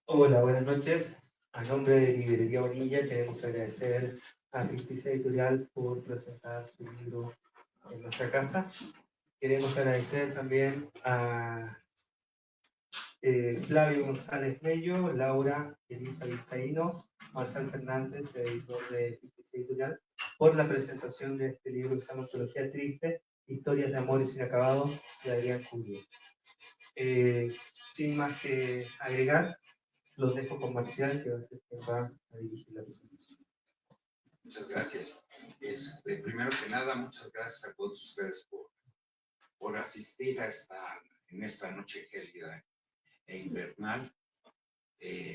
Hola, buenas noches. A nombre de Librería Bonilla queremos agradecer a Ficticia Editorial por presentar su libro en nuestra casa. Queremos agradecer también a Flavio González Mello, Laura Elisa Vizcaíno, Marcel Fernández, editor de Ficticia Editorial, por la presentación de este libro que se llama Antología Triste, Historias de Amores Inacabados, de Adrián Curio. Sin más que agregar, los dejo con Marcial, que va a ser quien va a dirigir la presentación. Muchas gracias. Primero que nada, muchas gracias a todos ustedes por asistir en esta noche gélida e invernal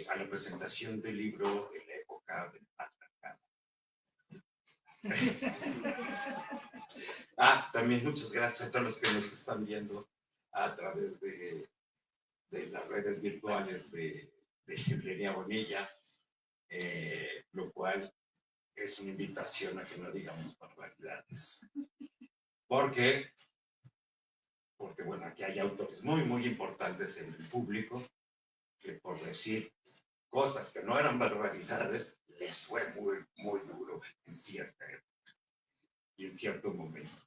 a la presentación del libro en la época del patriarcado. También muchas gracias a todos los que nos están viendo a través de las redes virtuales de Librería Bonilla, lo cual es una invitación a que no digamos barbaridades. Porque bueno, aquí hay autores muy, muy importantes en el público que por decir cosas que no eran barbaridades, les fue muy, muy duro en cierta época y en cierto momento.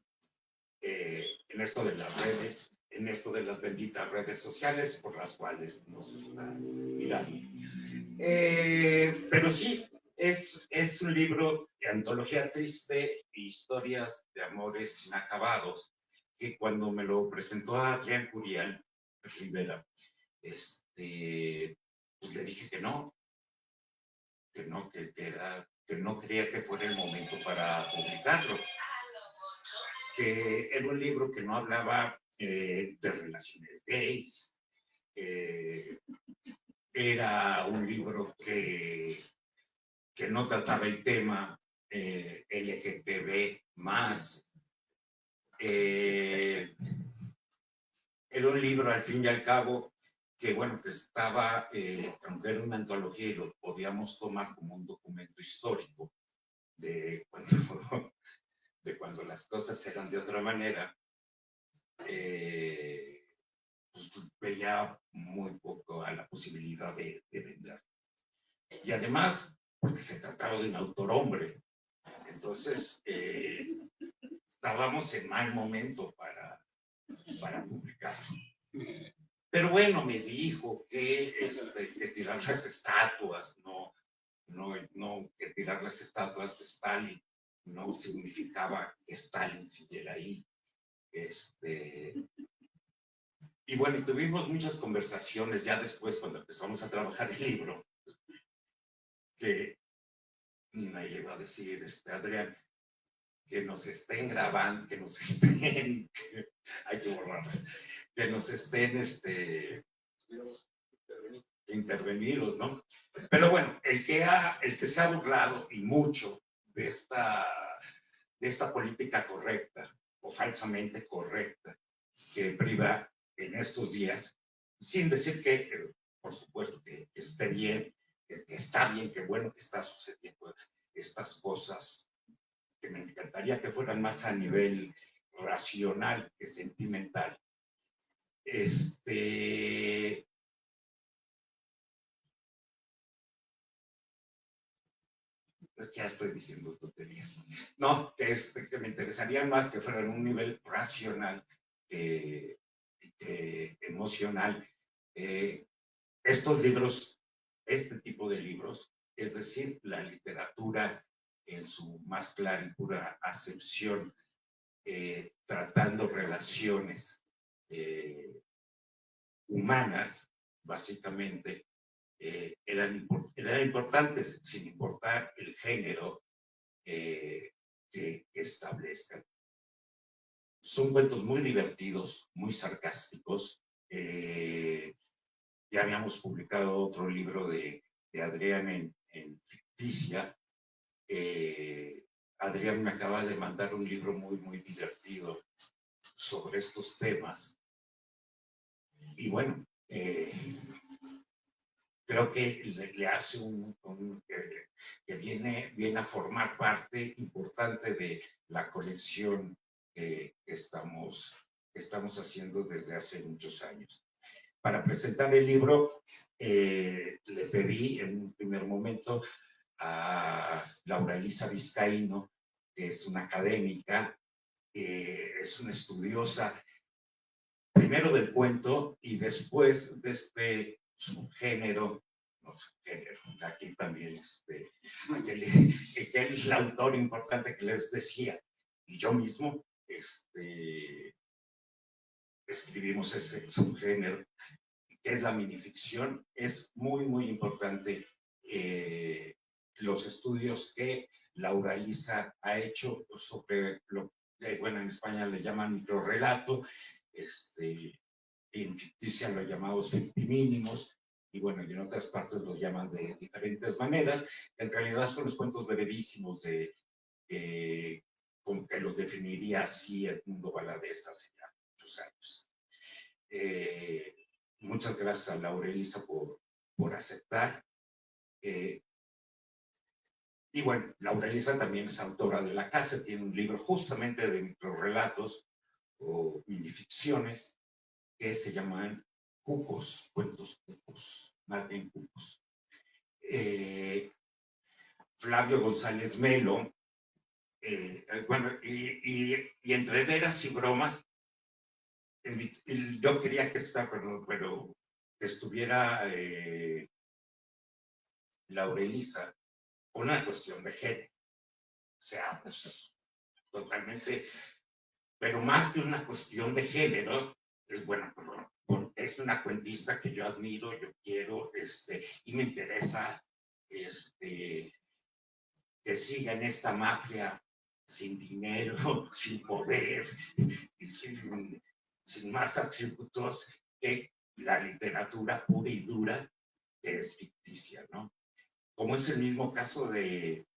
En esto de las redes, en esto de las benditas redes sociales por las cuales nos están mirando. Pero sí, es un libro de antología triste, historias de amores inacabados, que cuando me lo presentó a Adrián Curial Rivera, pues le dije que no creía que fuera el momento para publicarlo, que era un libro que no hablaba de relaciones gays, era un libro que no trataba el tema LGTB más. Era un libro, al fin y al cabo, que bueno, que estaba, aunque era una antología y lo podíamos tomar como un documento histórico de cuando las cosas eran de otra manera, pues veía muy poco a la posibilidad de vender. Y además, porque se trataba de un autor hombre, entonces estábamos en mal momento para publicarlo. Pero bueno, me dijo que tirar las estatuas, que tirar las estatuas de Stalin no significaba que Stalin siguiera ahí. Y bueno, tuvimos muchas conversaciones ya después cuando empezamos a trabajar el libro, que me llegó a decir, Adrián, que nos estén grabando, que nos estén, hay que borrarlas, que nos estén intervenidos, ¿no? Pero bueno, el que se ha burlado y mucho de esta política correcta o falsamente correcta que priva en estos días, sin decir que, por supuesto, que esté bien, que está bien, que bueno que está sucediendo estas cosas, que me encantaría que fueran más a nivel racional que sentimental. Pues ya estoy diciendo tonterías. No, que me interesaría más que fueran un nivel racional que emocional. Estos libros, este tipo de libros, es decir, la literatura en su más clara y pura acepción, tratando relaciones humanas, básicamente, eran importantes, sin importar el género que establezcan. Son cuentos muy divertidos, muy sarcásticos. Ya habíamos publicado otro libro de Adrián en Ficticia. Adrián me acaba de mandar un libro muy, muy divertido sobre estos temas. Y bueno, creo que le hace que viene a formar parte importante de la colección que estamos haciendo desde hace muchos años. para presentar el libro, le pedí en un primer momento a Laura Elisa Vizcaíno, que es una académica, es una estudiosa, primero del cuento y después de este subgénero, no subgénero, aquí también, que él es el autor importante que les decía, y yo mismo, escribimos ese subgénero, que es la minificción. Es muy, muy importante los estudios que Laura Elisa ha hecho sobre lo que, bueno, en España le llaman microrrelato, en ficticia lo llamamos fictimínimos, y bueno, y en otras partes los llaman de diferentes maneras, que en realidad son los cuentos brevísimos con que los definiría así Edmundo Valadez hace ya muchos años. Muchas gracias a Laura Elisa por aceptar. Y bueno, Laura Elisa también es autora de La Casa, tiene un libro justamente de microrrelatos o minificciones que se llaman Cucos, cuentos cucos, más bien cucos. Flavio González Melo, bueno, y entre veras y bromas, yo quería que pero que estuviera Laura Elisa por una cuestión de género. O sea, pues, totalmente, pero más que una cuestión de género, es bueno, porque es una cuentista que yo admiro, yo quiero, y me interesa, que siga en esta mafia sin dinero, sin poder y sin más atributos que la literatura pura y dura, que es ficticia, ¿no? Como es el mismo caso de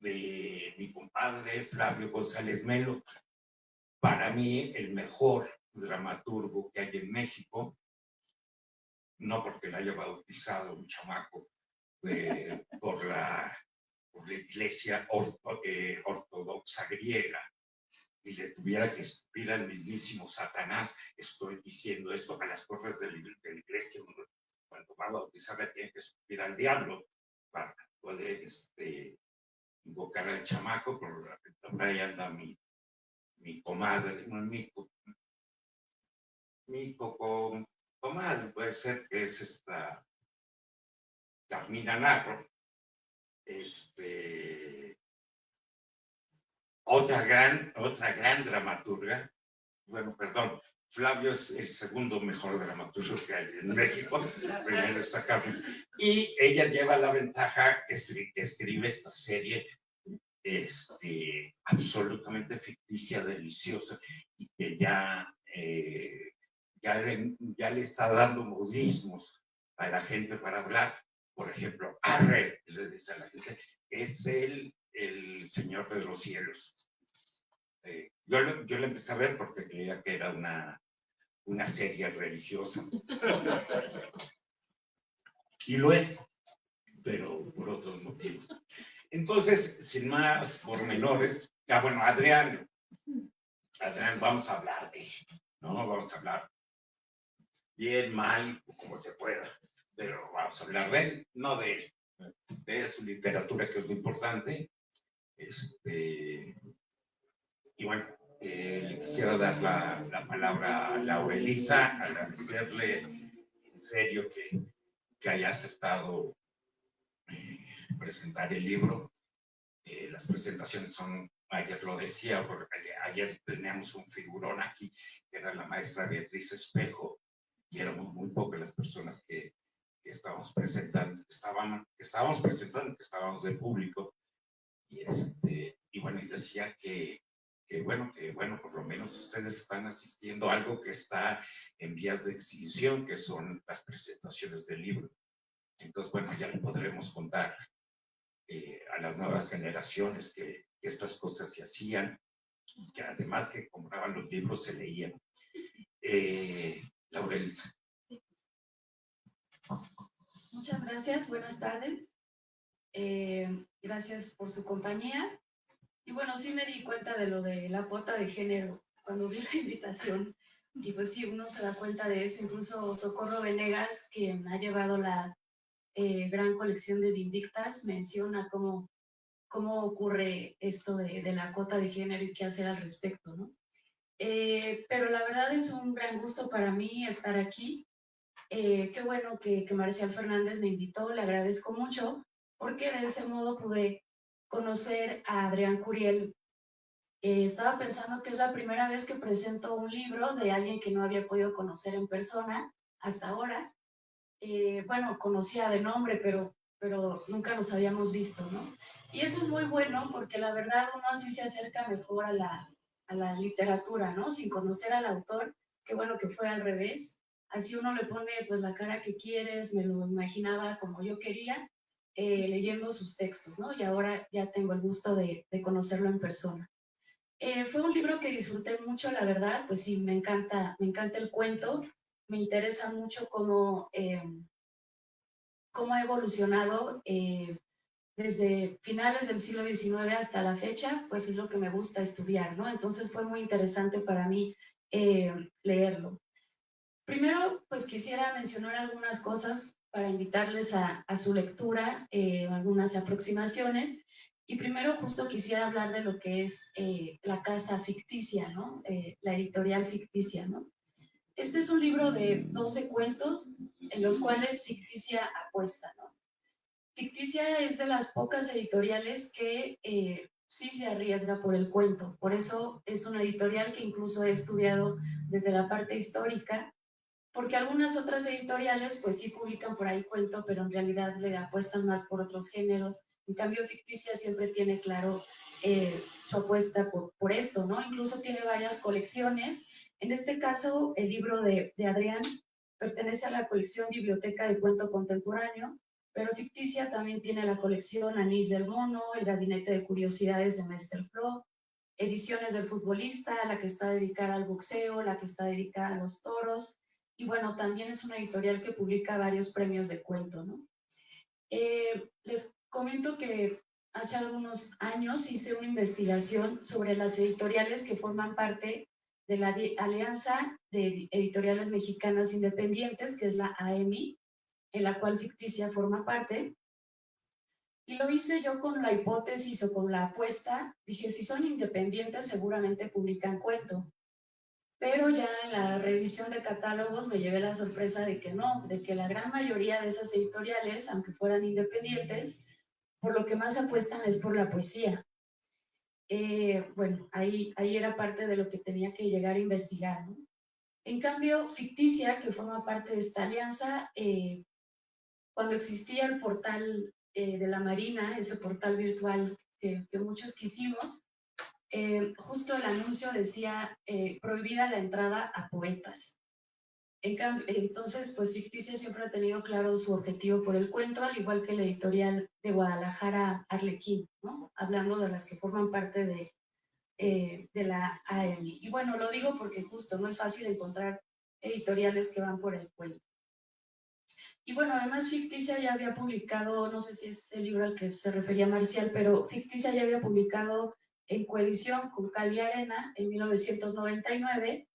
mi compadre Flavio González Melo, para mí el mejor dramaturgo que hay en México, no porque le haya bautizado un chamaco por la iglesia ortodoxa griega y le tuviera que escupir al mismísimo Satanás, estoy diciendo esto a las puertas de la iglesia, cuando va a bautizar le tiene que escupir al diablo para poder invocar al chamaco, por ahí anda mi comadre, mi comadre, puede ser que es esta Carmina Narro, otra gran dramaturga. Bueno, perdón, Flavio es el segundo mejor dramaturgo que hay en México, primero está Carmen, y ella lleva la ventaja que escribe esta serie absolutamente ficticia, deliciosa, y que ya le está dando modismos a la gente para hablar. Por ejemplo, arre, le dice a la gente, es el Señor de los Cielos. Yo lo empecé a ver porque creía que era una serie religiosa. Y lo es, pero por otros motivos. Entonces, sin más pormenores, bueno, Adrián, vamos a hablar de él, ¿no? Vamos a hablar bien, mal, como se pueda, pero vamos a hablar de él, no de él, de su literatura, que es lo importante. Y bueno, le quisiera dar la palabra a Laura Elisa, agradecerle en serio que haya aceptado presentar el libro. Las presentaciones son, ayer lo decía, porque ayer teníamos un figurón aquí, que era la maestra Beatriz Espejo, y éramos muy pocas las personas que estábamos presentando, que estábamos de público, y bueno, y decía que bueno, por lo menos ustedes están asistiendo a algo que está en vías de extinción, que son las presentaciones del libro. Entonces, bueno, ya le podremos contar a las nuevas generaciones que estas cosas se hacían, y que además que compraban los libros, se leían. Laura Elisa. Muchas gracias, buenas tardes. Gracias por su compañía. Y bueno, sí me di cuenta de lo de la cuota de género cuando vi la invitación, Y pues sí, uno se da cuenta de eso. Incluso Socorro Venegas, quien ha llevado la gran colección de Vindictas, menciona cómo ocurre esto de la cuota de género y qué hacer al respecto, ¿no? Pero la verdad es un gran gusto para mí estar aquí. Qué bueno que Marcial Fernández me invitó, le agradezco mucho, porque de ese modo pude conocer a Adrián Curiel. Estaba pensando que es la primera vez que presento un libro de alguien que no había podido conocer en persona hasta ahora. Bueno, conocía de nombre, pero nunca nos habíamos visto, ¿no? Y eso es muy bueno porque la verdad uno así se acerca mejor a la literatura, ¿no? Sin conocer al autor, qué bueno que fue al revés. Así uno le pone pues la cara que quieres, me lo imaginaba como yo quería, leyendo sus textos, ¿no? Y ahora ya tengo el gusto de conocerlo en persona. Fue un libro que disfruté mucho, la verdad, pues sí, me encanta el cuento, me interesa mucho cómo ha evolucionado desde finales del siglo XIX hasta la fecha, pues es lo que me gusta estudiar, ¿no? Entonces fue muy interesante para mí leerlo. Primero, pues quisiera mencionar algunas cosas para invitarles a su lectura, algunas aproximaciones. Y primero justo quisiera hablar de lo que es la casa ficticia, ¿no? La editorial ficticia, ¿no? Este es un libro de 12 cuentos en los cuales Ficticia apuesta, ¿no? Ficticia es de las pocas editoriales que sí se arriesga por el cuento. Por eso es una editorial que incluso he estudiado desde la parte histórica, porque algunas otras editoriales pues sí publican por ahí cuento, pero en realidad le apuestan más por otros géneros. En cambio, Ficticia siempre tiene claro su apuesta por esto, ¿no? Incluso tiene varias colecciones. En este caso, el libro de Adrián pertenece a la colección Biblioteca de Cuento Contemporáneo, pero Ficticia también tiene la colección Anís del Mono, El Gabinete de Curiosidades de Mester Flo, Ediciones del Futbolista, la que está dedicada al boxeo, la que está dedicada a los toros, y bueno, también es una editorial que publica varios premios de cuento, ¿no? Les comento que hace algunos años hice una investigación sobre las editoriales que forman parte de la Alianza de Editoriales Mexicanas Independientes, que es la AEMI, en la cual Ficticia forma parte. Y lo hice yo con la hipótesis o con la apuesta, dije, si son independientes seguramente publican cuento. Pero ya en la revisión de catálogos me llevé la sorpresa de que no, de que la gran mayoría de esas editoriales, aunque fueran independientes, por lo que más apuestan es por la poesía. Bueno, ahí era parte de lo que tenía que llegar a investigar, ¿no? En cambio, Ficticia, que forma parte de esta alianza, cuando existía el portal de la Marina, ese portal virtual que muchos quisimos, justo el anuncio decía prohibida la entrada a poetas. Entonces, pues Ficticia siempre ha tenido claro su objetivo por el cuento, al igual que la editorial de Guadalajara Arlequín, ¿no? Hablando de las que forman parte de la AEMI. Y bueno, lo digo porque justo no es fácil encontrar editoriales que van por el cuento. Y bueno, además Ficticia ya había publicado, no sé si es el libro al que se refería Marcial, pero Ficticia ya había publicado en coedición con Cal y Arena en 1999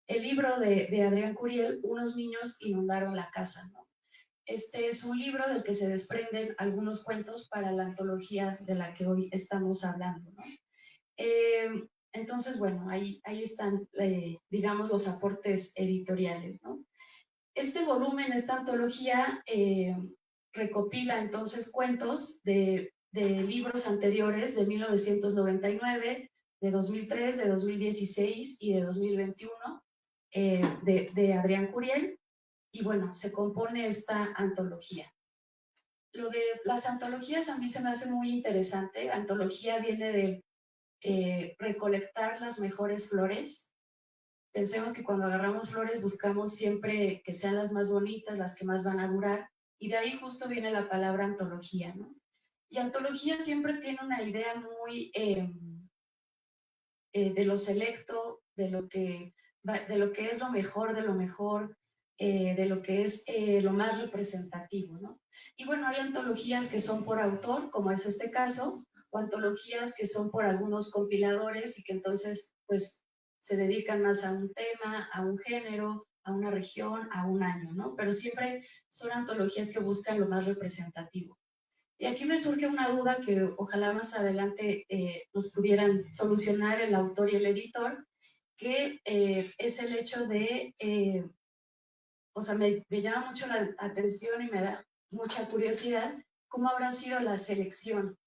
el libro de Adrián Curiel, Unos niños inundaron la casa, ¿no? Este es un libro del que se desprenden algunos cuentos para la antología de la que hoy estamos hablando, ¿no? Entonces, bueno, ahí están, digamos, los aportes editoriales, ¿no? Este volumen, esta antología, recopila entonces cuentos de libros anteriores de 1999, de 2003, de 2016 y de 2021 de Adrián Curiel. Y bueno, se compone esta antología. Lo de las antologías a mí se me hace muy interesante. Antología viene de recolectar las mejores flores. Pensemos que cuando agarramos flores buscamos siempre que sean las más bonitas, las que más van a durar, y de ahí justo viene la palabra antología, ¿no? Y antología siempre tiene una idea muy de lo selecto, de lo que es lo mejor de lo mejor, de lo que es lo más representativo, ¿no? Y bueno, hay antologías que son por autor, como es este caso, o antologías que son por algunos compiladores y que entonces, pues, se dedican más a un tema, a un género, a una región, a un año, ¿no? Pero siempre son antologías que buscan lo más representativo. Y aquí me surge una duda que ojalá más adelante nos pudieran solucionar el autor y el editor, que es el hecho de, o sea, me llama mucho la atención y me da mucha curiosidad cómo habrá sido la selección.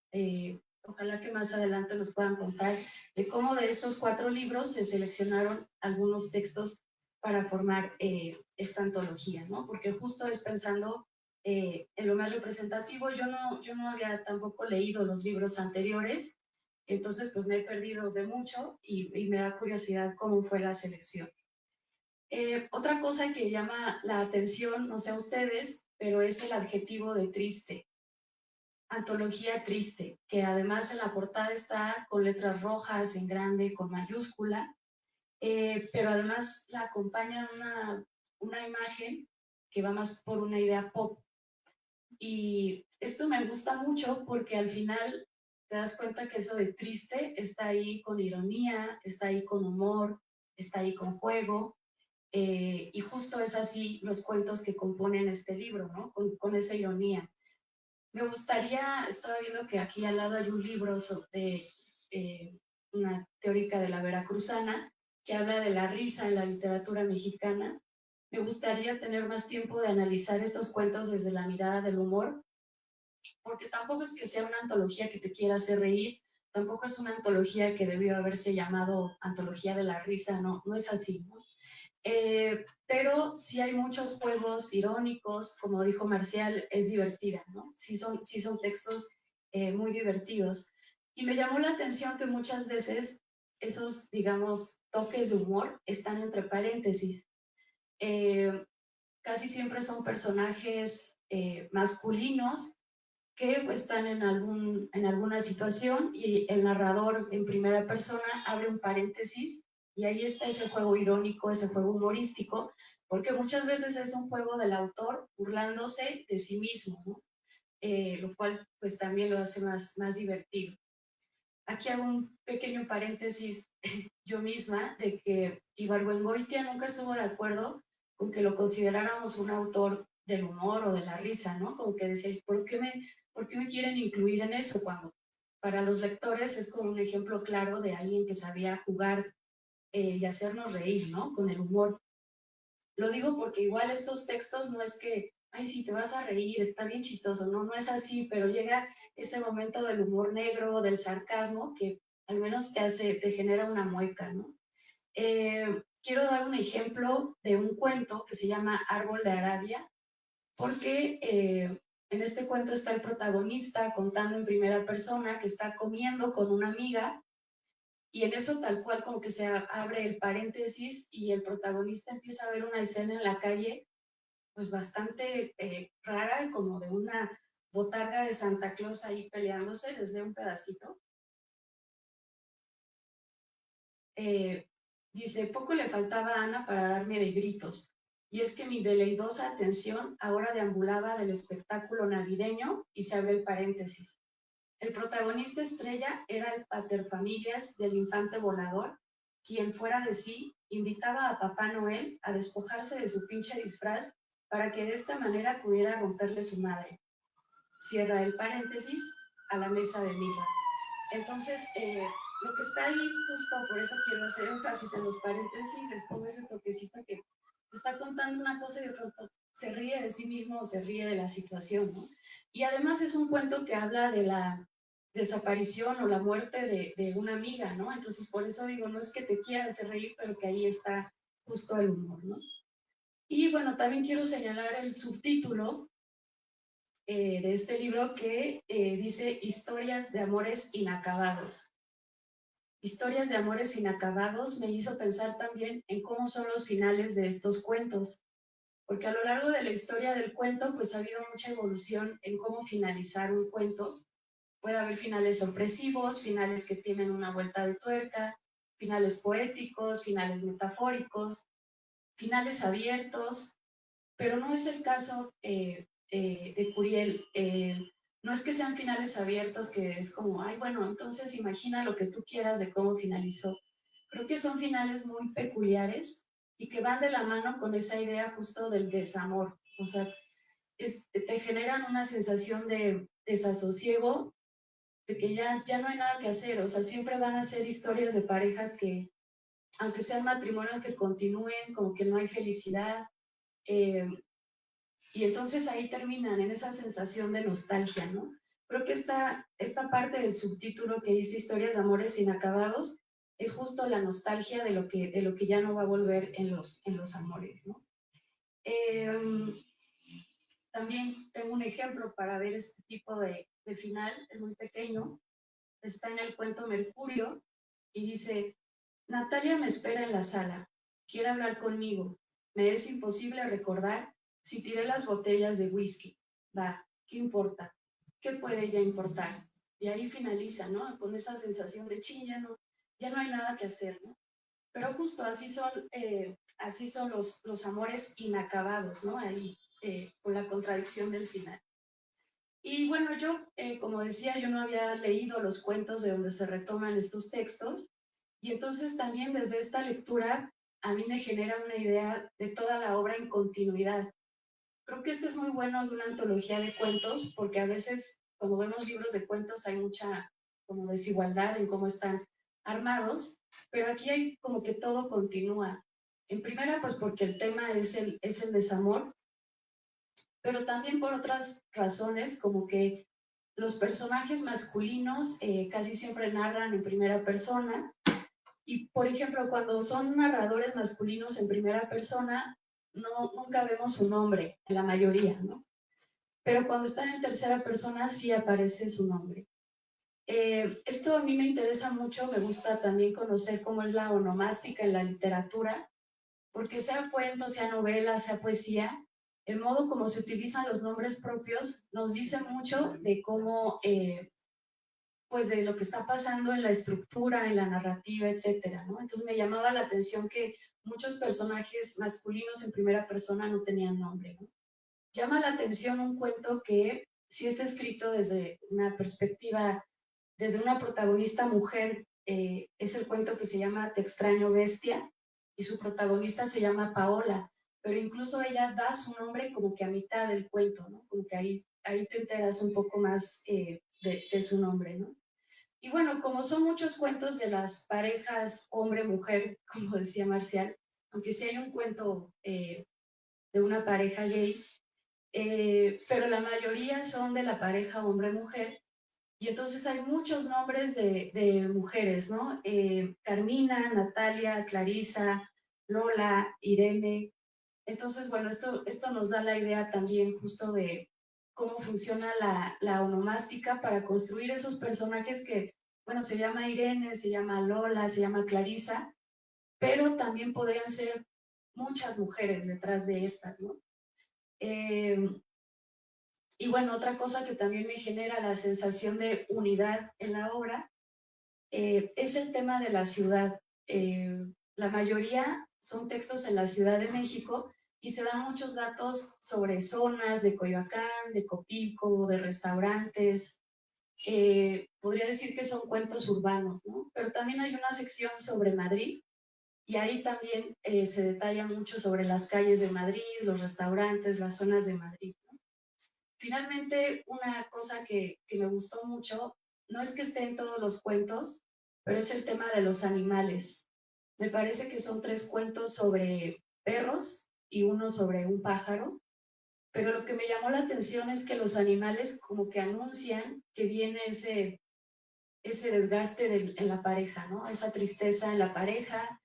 Ojalá que más adelante nos puedan contar de cómo de estos 4 libros se seleccionaron algunos textos para formar esta antología, ¿no? Porque justo es pensando en lo más representativo. Yo no había tampoco leído los libros anteriores, entonces pues me he perdido de mucho y me da curiosidad cómo fue la selección. Otra cosa que llama la atención, no sé a ustedes, pero es el adjetivo de triste. Antología triste, que además en la portada está con letras rojas en grande, con mayúscula, pero además la acompaña una imagen que va más por una idea pop. Y esto me gusta mucho porque al final te das cuenta que eso de triste está ahí con ironía, está ahí con humor, está ahí con juego. Y justo es así los cuentos que componen este libro, ¿no? Con esa ironía. Me gustaría, estaba viendo que aquí al lado hay un libro sobre una teórica de la veracruzana que habla de la risa en la literatura mexicana. Me gustaría tener más tiempo de analizar estos cuentos desde la mirada del humor, porque tampoco es que sea una antología que te quiera hacer reír, tampoco es una antología que debió haberse llamado Antología de la Risa, no, no es así, ¿no? Pero sí hay muchos juegos irónicos, como dijo Marcial, es divertida, ¿no? Sí son textos muy divertidos. Y me llamó la atención que muchas veces esos, digamos, toques de humor están entre paréntesis. Casi siempre son personajes masculinos que pues, están en alguna situación y el narrador en primera persona abre un paréntesis y ahí está ese juego irónico, ese juego humorístico, porque muchas veces es un juego del autor burlándose de sí mismo, ¿no? Lo cual pues también lo hace más divertido. Aquí hago un pequeño paréntesis yo misma de que Ibargüengoitia nunca estuvo de acuerdo con que lo consideráramos un autor del humor o de la risa, ¿no? Como que decía, ¿por qué me quieren incluir en eso? Cuando para los lectores es como un ejemplo claro de alguien que sabía jugar y hacernos reír, ¿no? Con el humor. Lo digo porque igual estos textos no es que, ay, sí, te vas a reír, está bien chistoso, no, no es así, pero llega ese momento del humor negro, del sarcasmo, que al menos te genera una mueca, ¿no? Quiero dar un ejemplo de un cuento que se llama Árbol de Arabia, porque en este cuento está el protagonista contando en primera persona que está comiendo con una amiga y en eso tal cual como que se abre el paréntesis y el protagonista empieza a ver una escena en la calle pues bastante rara, como de una botarga de Santa Claus ahí peleándose, les doy un pedacito. Dice, poco le faltaba a Ana para darme de gritos, y es que mi veleidosa atención ahora deambulaba del espectáculo navideño y se abre el paréntesis. El protagonista estrella era el paterfamilias del infante volador, quien fuera de sí invitaba a Papá Noel a despojarse de su pinche disfraz para que de esta manera pudiera romperle su madre. Cierra el paréntesis a la mesa de mirra. Entonces, lo que está ahí, justo por eso quiero hacer énfasis en los paréntesis, es como ese toquecito que te está contando una cosa y de pronto se ríe de sí mismo o se ríe de la situación, ¿no? Y además es un cuento que habla de la desaparición o la muerte de una amiga, ¿no? Entonces, por eso digo, no es que te quiera hacer reír, pero que ahí está justo el humor, ¿no? Y bueno, también quiero señalar el subtítulo de este libro que dice Historias de amores inacabados. Historias de amores inacabados me hizo pensar también en cómo son los finales de estos cuentos, porque a lo largo de la historia del cuento pues ha habido mucha evolución en cómo finalizar un cuento. Puede haber finales sorpresivos, finales que tienen una vuelta de tuerca, finales poéticos, finales metafóricos, finales abiertos, pero no es el caso de Curiel. No es que sean finales abiertos que es como, ay, bueno, entonces imagina lo que tú quieras de cómo finalizó. Creo que son finales muy peculiares y que van de la mano con esa idea justo del desamor. O sea, te generan una sensación de desasosiego, de que ya no hay nada que hacer. O sea, siempre van a ser historias de parejas que, aunque sean matrimonios que continúen, como que no hay felicidad. Y entonces ahí terminan en esa sensación de nostalgia, ¿no? Creo que esta parte del subtítulo que dice Historias de amores inacabados es justo la nostalgia de lo que ya no va a volver en los amores, ¿no? También tengo un ejemplo para ver este tipo de final, es muy pequeño, está en el cuento Mercurio y dice: Natalia me espera en la sala, quiere hablar conmigo, me es imposible recordar si tiré las botellas de whisky. Va, ¿qué importa? ¿Qué puede ya importar? Y ahí finaliza, ¿no? Con esa sensación de ching, ya no hay nada que hacer, ¿no? Pero justo así son los amores inacabados, ¿no? Ahí, con la contradicción del final. Y bueno, yo, como decía, yo no había leído los cuentos de donde se retoman estos textos, y entonces también desde esta lectura a mí me genera una idea de toda la obra en continuidad. Creo que esto es muy bueno de una antología de cuentos, porque a veces, como vemos libros de cuentos, hay mucha como desigualdad en cómo están armados, pero aquí hay como que todo continúa. En primera, pues porque el tema es el desamor, pero también por otras razones, como que los personajes masculinos casi siempre narran en primera persona, y por ejemplo, cuando son narradores masculinos en primera persona, nunca vemos su nombre, en la mayoría, ¿no? Pero cuando están en tercera persona sí aparece su nombre. Esto a mí me interesa mucho, me gusta también conocer cómo es la onomástica en la literatura, porque sea cuento, sea novela, sea poesía, el modo como se utilizan los nombres propios nos dice mucho de cómo, pues de lo que está pasando en la estructura, en la narrativa, etcétera, ¿no? Entonces me llamaba la atención que muchos personajes masculinos en primera persona no tenían nombre, ¿no? Llama la atención un cuento que sí está escrito desde una perspectiva, desde una protagonista mujer, es el cuento que se llama Te extraño bestia, y su protagonista se llama Paola, pero incluso ella da su nombre como que a mitad del cuento, ¿no? Como que ahí te enteras un poco más de su nombre, ¿no? Y bueno, como son muchos cuentos de las parejas hombre-mujer, como decía Marcial, aunque sí hay un cuento de una pareja gay, pero la mayoría son de la pareja hombre-mujer, y entonces hay muchos nombres de mujeres, ¿no? Carmina, Natalia, Clarisa, Lola, Irene. Entonces, bueno, esto nos da la idea también justo de cómo funciona la onomástica para construir esos personajes que, bueno, se llama Irene, se llama Lola, se llama Clarisa, pero también podrían ser muchas mujeres detrás de estas, ¿no? Y bueno, otra cosa que también me genera la sensación de unidad en la obra es el tema de la ciudad. La mayoría son textos en la Ciudad de México y se dan muchos datos sobre zonas de Coyoacán, de Copilco, de restaurantes. Podría decir que son cuentos urbanos, ¿no? Pero también hay una sección sobre Madrid y ahí también se detalla mucho sobre las calles de Madrid, los restaurantes, las zonas de Madrid, ¿no? Finalmente, una cosa que me gustó mucho, no es que esté en todos los cuentos, pero es el tema de los animales. Me parece que son 3 cuentos sobre perros y uno sobre un pájaro, pero lo que me llamó la atención es que los animales como que anuncian que viene ese desgaste en la pareja, ¿no? Esa tristeza en la pareja,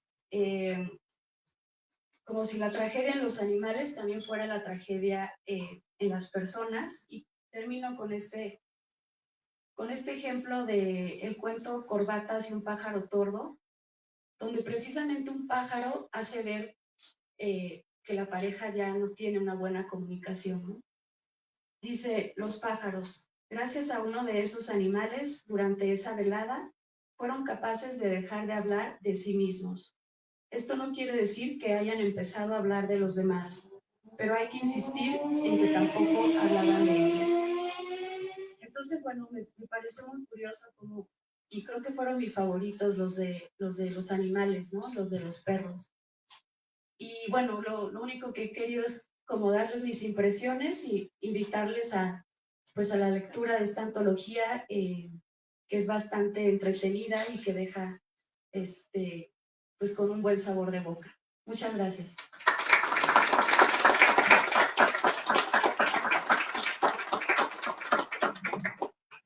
como si la tragedia en los animales también fuera la tragedia en las personas. Y termino con este ejemplo del cuento Corbatas y un pájaro tordo, donde precisamente un pájaro hace ver que la pareja ya no tiene una buena comunicación, ¿no? Dice: los pájaros, gracias a uno de esos animales, durante esa velada, fueron capaces de dejar de hablar de sí mismos. Esto no quiere decir que hayan empezado a hablar de los demás, pero hay que insistir en que tampoco hablaban de ellos. Entonces, bueno, me pareció muy curioso cómo y creo que fueron mis favoritos los de los animales, ¿no? Los de los perros. Y bueno, lo único que he querido es como darles mis impresiones y invitarles pues a la lectura de esta antología, que es bastante entretenida y que deja pues con un buen sabor de boca. Muchas gracias.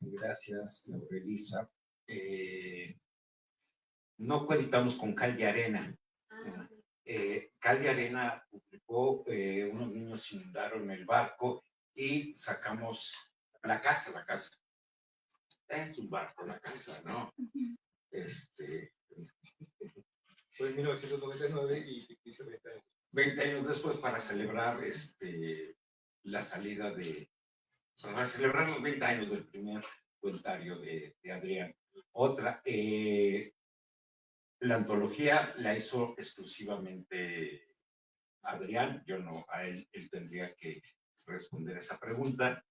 Gracias, Laurelisa. No coeditamos con Cal de Arena. Cal de Arena publicó Unos niños inundaron el barco y sacamos la casa. Es un barco, la casa, ¿no? Fue en 1999 y ficticio 20 años. 20 años después, para celebrar la salida para celebrar los 20 años del primer cuentario de Adrián. Otra, la antología la hizo exclusivamente Adrián, yo no, a él tendría que responder esa pregunta.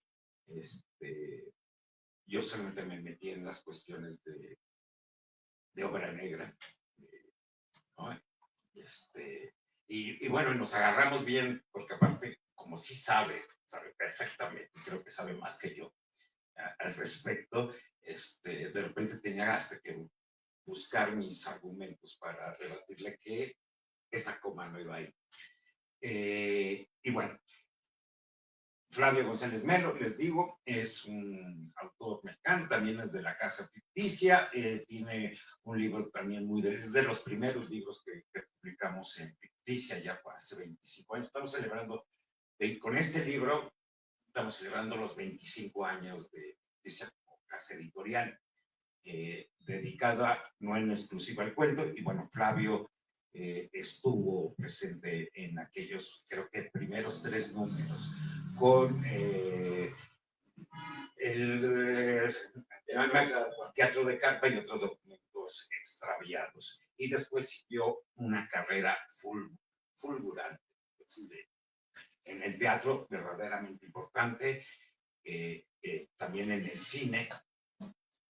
Yo solamente me metí en las cuestiones de obra negra, ¿no? Y bueno, nos agarramos bien, porque aparte, como sí sabe perfectamente, creo que sabe más que yo al respecto, de repente tenía hasta que buscar mis argumentos para rebatirle que esa coma no iba ahí. Y bueno, Flavio González Melo, les digo, es un autor mexicano, también es de la Casa Ficticia, tiene un libro también es de los primeros libros que publicamos en Ficticia ya hace 25 años. Estamos celebrando, con este libro, estamos celebrando los 25 años de Ficticia como casa editorial, dedicada no en exclusiva al cuento, y bueno, Flavio estuvo presente en aquellos, creo que primeros 3 números, con el Teatro de Carpa y otros documentos extraviados. Y después siguió una carrera fulgurante en el teatro, verdaderamente importante, también en el cine.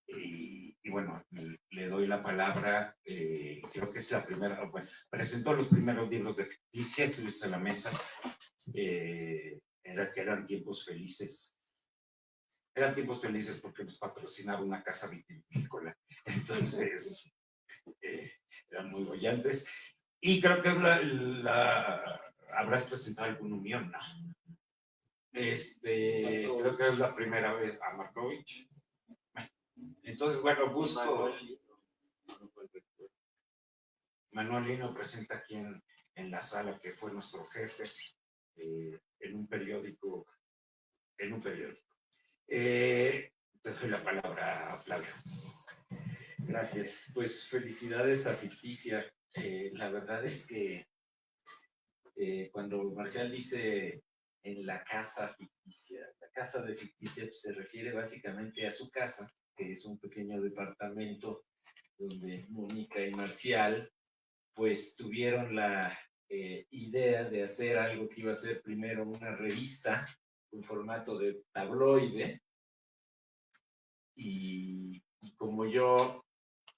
Y bueno, le doy la palabra, creo que es la primera, bueno, presentó los primeros libros de Ficticia, estuviste en la mesa, que eran tiempos felices. Eran tiempos felices porque nos patrocinaba una casa vitivinícola, entonces eran muy bollantes. Y creo que es habrás presentado algún unión, ¿no? Creo que es la primera vez a Markovich. Entonces, bueno, busco. Manuel Lino presenta aquí en la sala, que fue nuestro jefe en un periódico. Te doy la palabra, Flavio. Gracias. Pues felicidades a Ficticia. La verdad es que cuando Marcial dice en la casa ficticia, la casa de Ficticia, pues, se refiere básicamente a su casa, que es un pequeño departamento donde Mónica y Marcial pues tuvieron la idea de hacer algo que iba a ser primero una revista en formato de tabloide, y como yo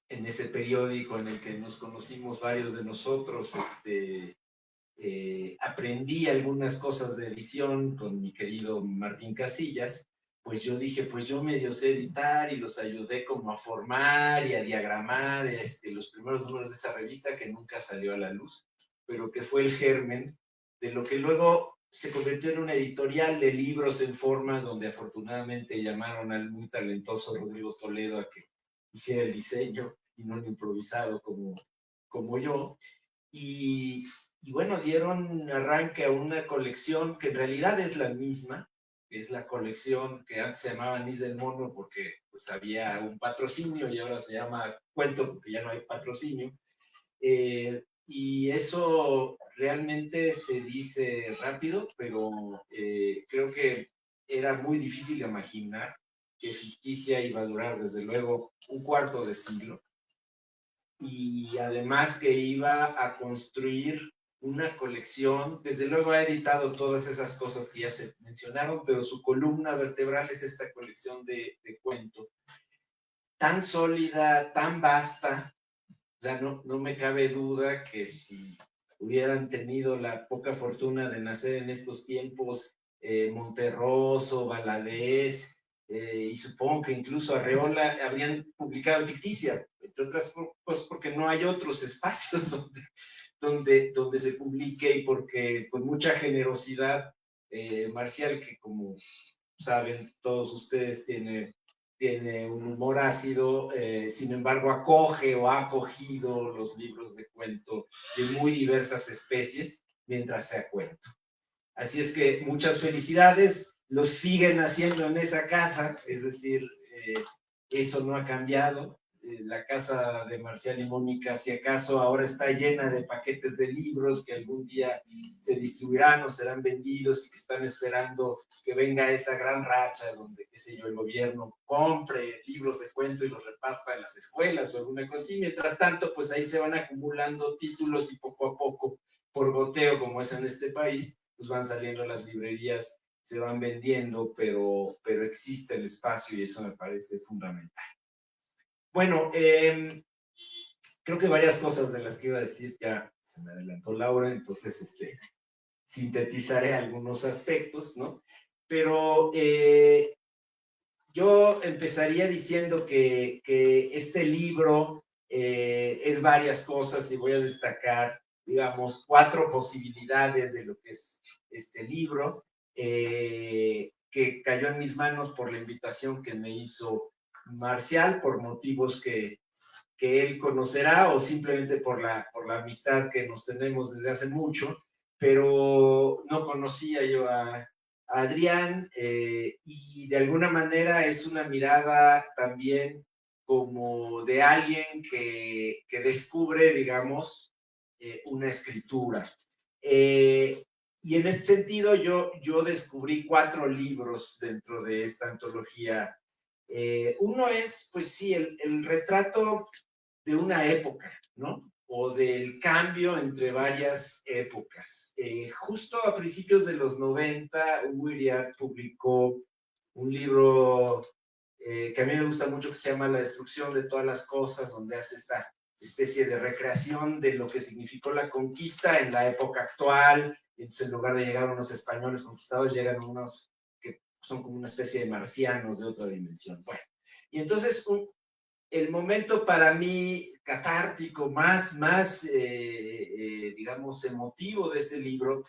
en ese periódico en el que nos conocimos varios de nosotros, aprendí algunas cosas de edición con mi querido Martín Casillas, pues yo dije, pues yo medio sé editar, y los ayudé como a formar y a diagramar los primeros números de esa revista, que nunca salió a la luz, pero que fue el germen de lo que luego se convirtió en una editorial de libros en forma, donde afortunadamente llamaron al muy talentoso Rodrigo Toledo a que hiciera el diseño y no un improvisado como yo. Y bueno, dieron arranque a una colección que en realidad es la misma, que es la colección que antes se llamaba Anís del Mono, porque pues había un patrocinio, y ahora se llama Cuento porque ya no hay patrocinio. Y eso realmente se dice rápido, pero creo que era muy difícil imaginar que Ficticia iba a durar desde luego un cuarto de siglo, y además que iba a construir una colección. Desde luego ha editado todas esas cosas que ya se mencionaron, pero su columna vertebral es esta colección de cuento. tan sólida, tan vasta. O sea, no me cabe duda que si hubieran tenido la poca fortuna de nacer en estos tiempos, Monterroso, Valadez, y supongo que incluso Arreola habrían publicado en ficticia, entre otras cosas porque no hay otros espacios donde se publique, y porque con mucha generosidad, Marcial, que como saben todos ustedes, tiene un humor ácido, sin embargo acoge o ha acogido los libros de cuento de muy diversas especies mientras sea cuento. Así es que muchas felicidades, los siguen haciendo en esa casa, es decir, eso no ha cambiado. La casa de Marcial y Mónica, si acaso, ahora está llena de paquetes de libros que algún día se distribuirán o serán vendidos y que están esperando que venga esa gran racha donde, qué sé yo, el gobierno compre libros de cuento y los reparta en las escuelas o alguna cosa así. Mientras tanto, pues ahí se van acumulando títulos y poco a poco, por goteo, como es en este país, pues van saliendo a las librerías, se van vendiendo, pero existe el espacio y eso me parece fundamental. Bueno, creo que varias cosas de las que iba a decir ya se me adelantó Laura, entonces sintetizaré algunos aspectos, ¿no? Pero yo empezaría diciendo que este libro es varias cosas, y voy a destacar, digamos, 4 posibilidades de lo que es este libro, que cayó en mis manos por la invitación que me hizo Marcial, por motivos que él conocerá, o simplemente por la amistad que nos tenemos desde hace mucho, pero no conocía yo a Adrián, y de alguna manera es una mirada también como de alguien que descubre, digamos, una escritura. Y en este sentido yo descubrí 4 libros dentro de esta antología. Uno es, pues sí, el retrato de una época, ¿no? O del cambio entre varias épocas. Justo a principios de los 90, Hugo Iriart publicó un libro que a mí me gusta mucho, que se llama La destrucción de todas las cosas, donde hace esta especie de recreación de lo que significó la conquista en la época actual. Entonces, en lugar de llegar unos españoles conquistadores, llegan unos que son como una especie de marcianos de otra dimensión. Bueno, y entonces el momento para mí catártico, más digamos, emotivo de ese libro,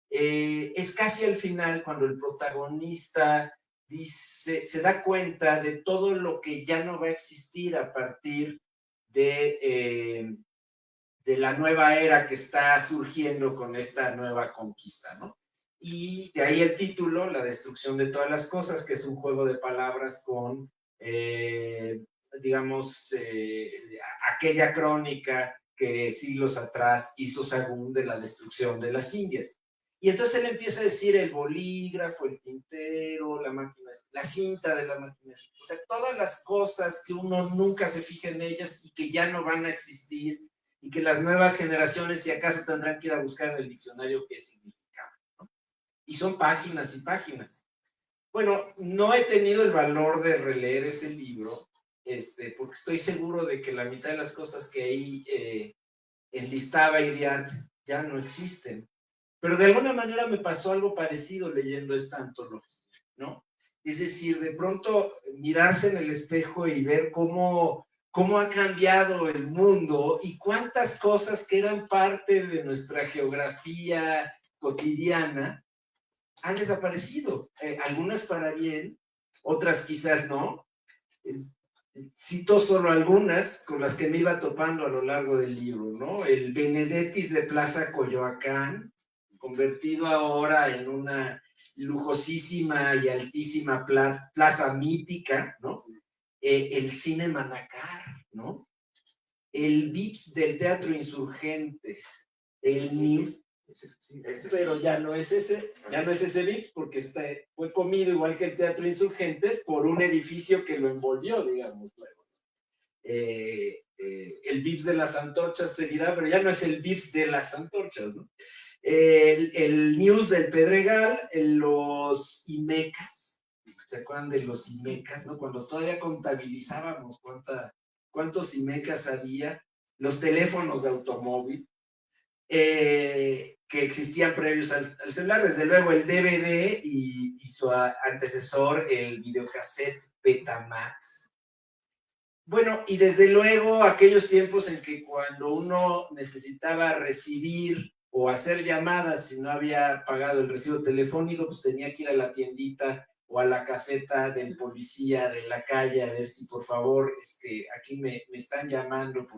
es casi al final, cuando el protagonista se da cuenta de todo lo que ya no va a existir a partir de la nueva era que está surgiendo con esta nueva conquista, ¿no? Y de ahí el título, La destrucción de todas las cosas, que es un juego de palabras con, digamos, aquella crónica que siglos atrás hizo Sahagún de la destrucción de las Indias. Y entonces él empieza a decir el bolígrafo, el tintero, la máquina, la cinta de la máquina, o sea, todas las cosas que uno nunca se fija en ellas y que ya no van a existir, y que las nuevas generaciones, si acaso, tendrán que ir a buscar en el diccionario qué significaba, ¿no? Y son páginas y páginas. Bueno, no he tenido el valor de releer ese libro, porque estoy seguro de que la mitad de las cosas que ahí enlistaba Iriart ya no existen. Pero de alguna manera me pasó algo parecido leyendo esta antología, ¿no? Es decir, de pronto mirarse en el espejo y ver cómo ha cambiado el mundo y cuántas cosas que eran parte de nuestra geografía cotidiana han desaparecido. Algunas para bien, otras quizás no. Cito solo algunas con las que me iba topando a lo largo del libro, ¿no? El Benedettis de Plaza Coyoacán, convertido ahora en una lujosísima y altísima plaza mítica, ¿no? El Cine Manacar, ¿no? El Vips del Teatro Insurgentes, pero ya no es ese Vips, porque fue comido igual que el Teatro Insurgentes por un edificio que lo envolvió, digamos, luego. El Vips de las Antorchas seguirá, pero ya no es el Vips de las Antorchas, ¿no? El News del Pedregal, los Imecas, ¿se acuerdan de los IMECAS, no? Cuando todavía contabilizábamos cuántos IMECAS había, los teléfonos de automóvil, que existían previos al celular, desde luego el DVD y su antecesor, el videocassette Betamax. Bueno, y desde luego aquellos tiempos en que cuando uno necesitaba recibir o hacer llamadas, si no había pagado el recibo telefónico, pues tenía que ir a la tiendita o a la caseta del policía de la calle a ver si por favor, aquí me están llamando.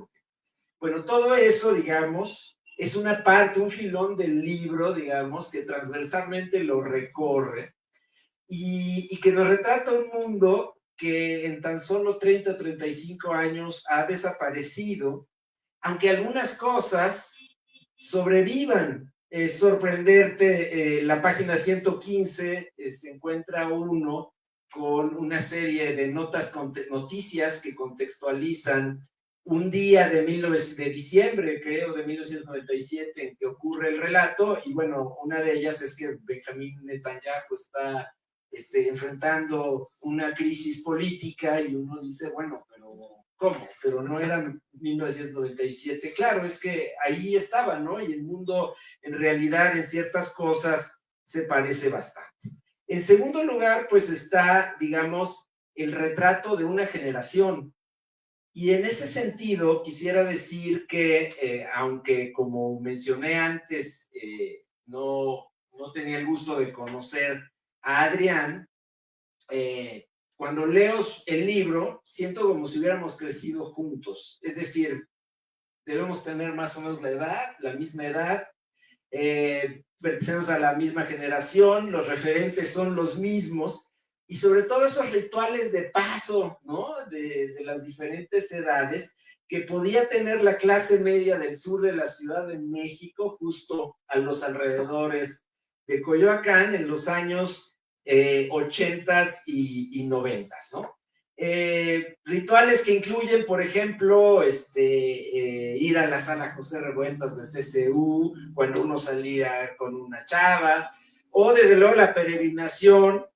Bueno, todo eso, digamos, es una parte, un filón del libro, digamos, que transversalmente lo recorre y que nos retrata un mundo que en tan solo 30 o 35 años ha desaparecido, aunque algunas cosas sobrevivan. Es sorprenderte, la página 115 se encuentra uno con una serie de noticias que contextualizan un día de diciembre, creo, de 1997, en que ocurre el relato, y bueno, una de ellas es que Benjamín Netanyahu está enfrentando una crisis política, y uno dice, bueno, pero ¿cómo? Pero no era 1997. Claro, es que ahí estaba, ¿no? Y el mundo, en realidad, en ciertas cosas, se parece bastante. En segundo lugar, pues está, digamos, el retrato de una generación. Y en ese sentido, quisiera decir que, aunque como mencioné antes, no tenía el gusto de conocer a Adrián, cuando leo el libro, siento como si hubiéramos crecido juntos. Es decir, debemos tener más o menos la misma edad, pertenecemos a la misma generación, los referentes son los mismos, y sobre todo esos rituales de paso, ¿no? De las diferentes edades que podía tener la clase media del sur de la Ciudad de México, justo a los alrededores de Coyoacán, en los años 80s y 90s, ¿no? Rituales que incluyen, por ejemplo, ir a la sala José Revueltas de CCU cuando uno salía con una chava, o desde luego la peregrinación,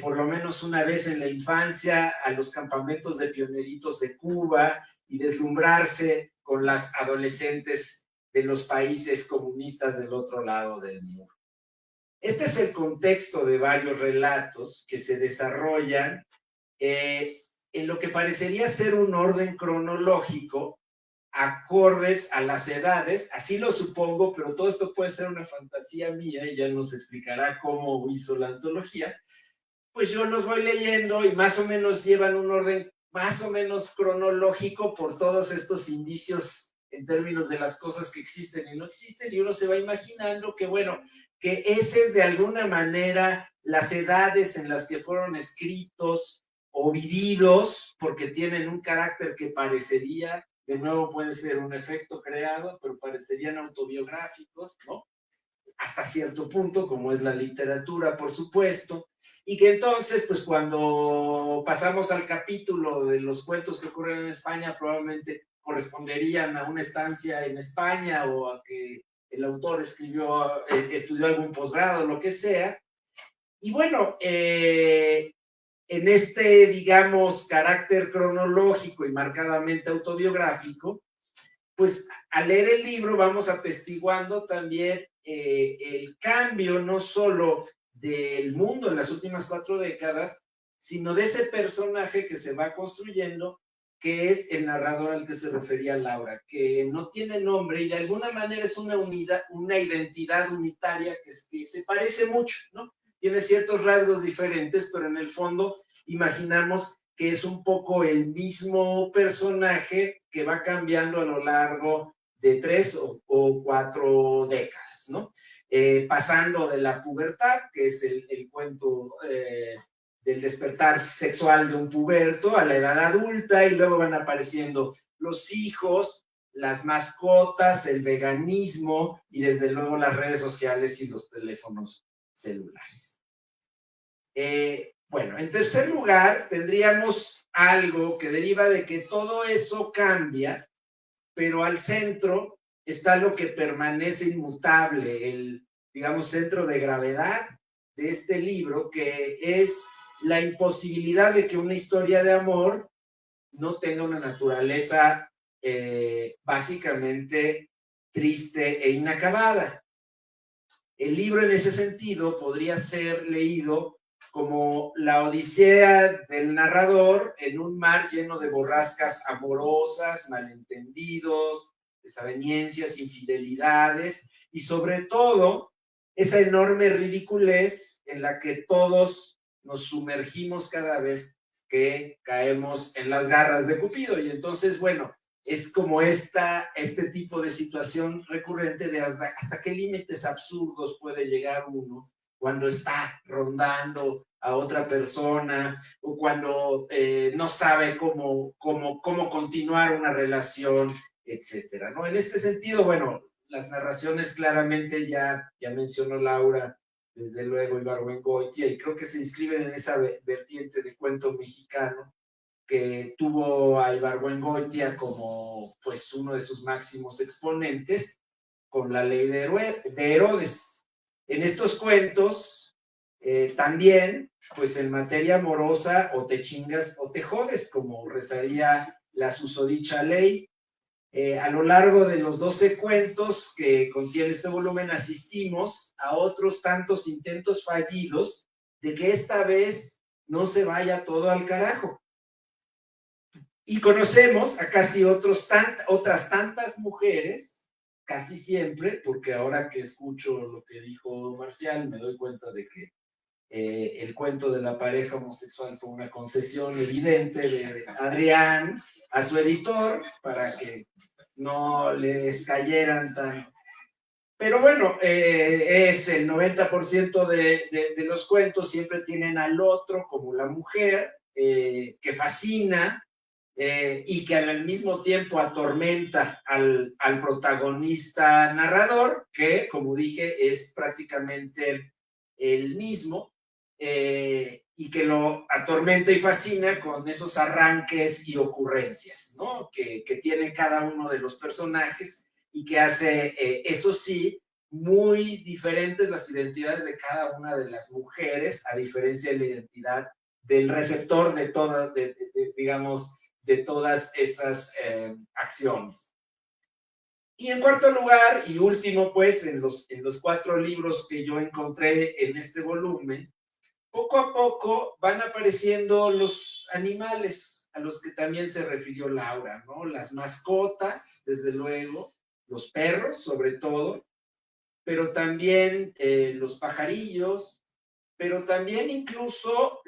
por lo menos una vez en la infancia, a los campamentos de pioneritos de Cuba y deslumbrarse con las adolescentes de los países comunistas del otro lado del muro. Este es el contexto de varios relatos que se desarrollan en lo que parecería ser un orden cronológico, acordes a las edades, así lo supongo, pero todo esto puede ser una fantasía mía y ya nos explicará cómo hizo la antología. Pues yo los voy leyendo y más o menos llevan un orden más o menos cronológico por todos estos indicios en términos de las cosas que existen y no existen, y uno se va imaginando que, bueno, que esa es de alguna manera las edades en las que fueron escritos o vividos, porque tienen un carácter que parecería, de nuevo puede ser un efecto creado, pero parecerían autobiográficos, ¿no? Hasta cierto punto, como es la literatura, por supuesto, y que entonces, pues cuando pasamos al capítulo de los cuentos que ocurren en España, probablemente corresponderían a una estancia en España o a que el autor estudió algún posgrado, lo que sea. Y bueno, en este, digamos, carácter cronológico y marcadamente autobiográfico, pues al leer el libro vamos atestiguando también el cambio no solo del mundo en las últimas 4 décadas, sino de ese personaje que se va construyendo, que es el narrador al que se refería Laura, que no tiene nombre y de alguna manera es una unidad, una identidad unitaria que se parece mucho, ¿no? Tiene ciertos rasgos diferentes, pero en el fondo imaginamos que es un poco el mismo personaje que va cambiando a lo largo de 3 o 4 décadas, ¿no? Pasando de la pubertad, que es el cuento del despertar sexual de un puberto, a la edad adulta, y luego van apareciendo los hijos, las mascotas, el veganismo y desde luego las redes sociales y los teléfonos celulares. Bueno, en tercer lugar, tendríamos algo que deriva de que todo eso cambia, pero al centro está lo que permanece inmutable, el, digamos, centro de gravedad de este libro, que es la imposibilidad de que una historia de amor no tenga una naturaleza básicamente triste e inacabada. El libro en ese sentido podría ser leído como la odisea del narrador en un mar lleno de borrascas amorosas, malentendidos, desavenencias, infidelidades y sobre todo esa enorme ridiculez en la que todos nos sumergimos cada vez que caemos en las garras de Cupido. Y entonces, bueno, es como este tipo de situación recurrente de hasta qué límites absurdos puede llegar uno cuando está rondando a otra persona o cuando no sabe cómo continuar una relación, etcétera, ¿no? En este sentido, bueno, las narraciones claramente ya mencionó Laura, desde luego Ibargüengoitia, y creo que se inscriben en esa vertiente de cuento mexicano que tuvo a Ibargüengoitia como pues uno de sus máximos exponentes con La Ley de Herodes. En estos cuentos también, pues en materia amorosa, o te chingas o te jodes, como rezaría la susodicha ley. A lo largo de los 12 cuentos que contiene este volumen asistimos a otros tantos intentos fallidos de que esta vez no se vaya todo al carajo. Y conocemos a casi otras tantas mujeres, casi siempre, porque ahora que escucho lo que dijo Marcial, me doy cuenta de que el cuento de la pareja homosexual fue una concesión evidente de Adrián a su editor para que no les cayeran tan... Pero bueno, es el 90% de los cuentos siempre tienen al otro como la mujer, que fascina, y que al mismo tiempo atormenta al protagonista narrador, que, como dije, es prácticamente el mismo, y que lo atormenta y fascina con esos arranques y ocurrencias, ¿no? que tiene cada uno de los personajes y que hace, eso sí, muy diferentes las identidades de cada una de las mujeres, a diferencia de la identidad del receptor de todas, digamos, de todas esas acciones. Y en cuarto lugar, y último, pues, en los 4 libros que yo encontré en este volumen, poco a poco van apareciendo los animales a los que también se refirió Laura, ¿no? Las mascotas, desde luego, los perros, sobre todo, pero también los pajarillos, pero también incluso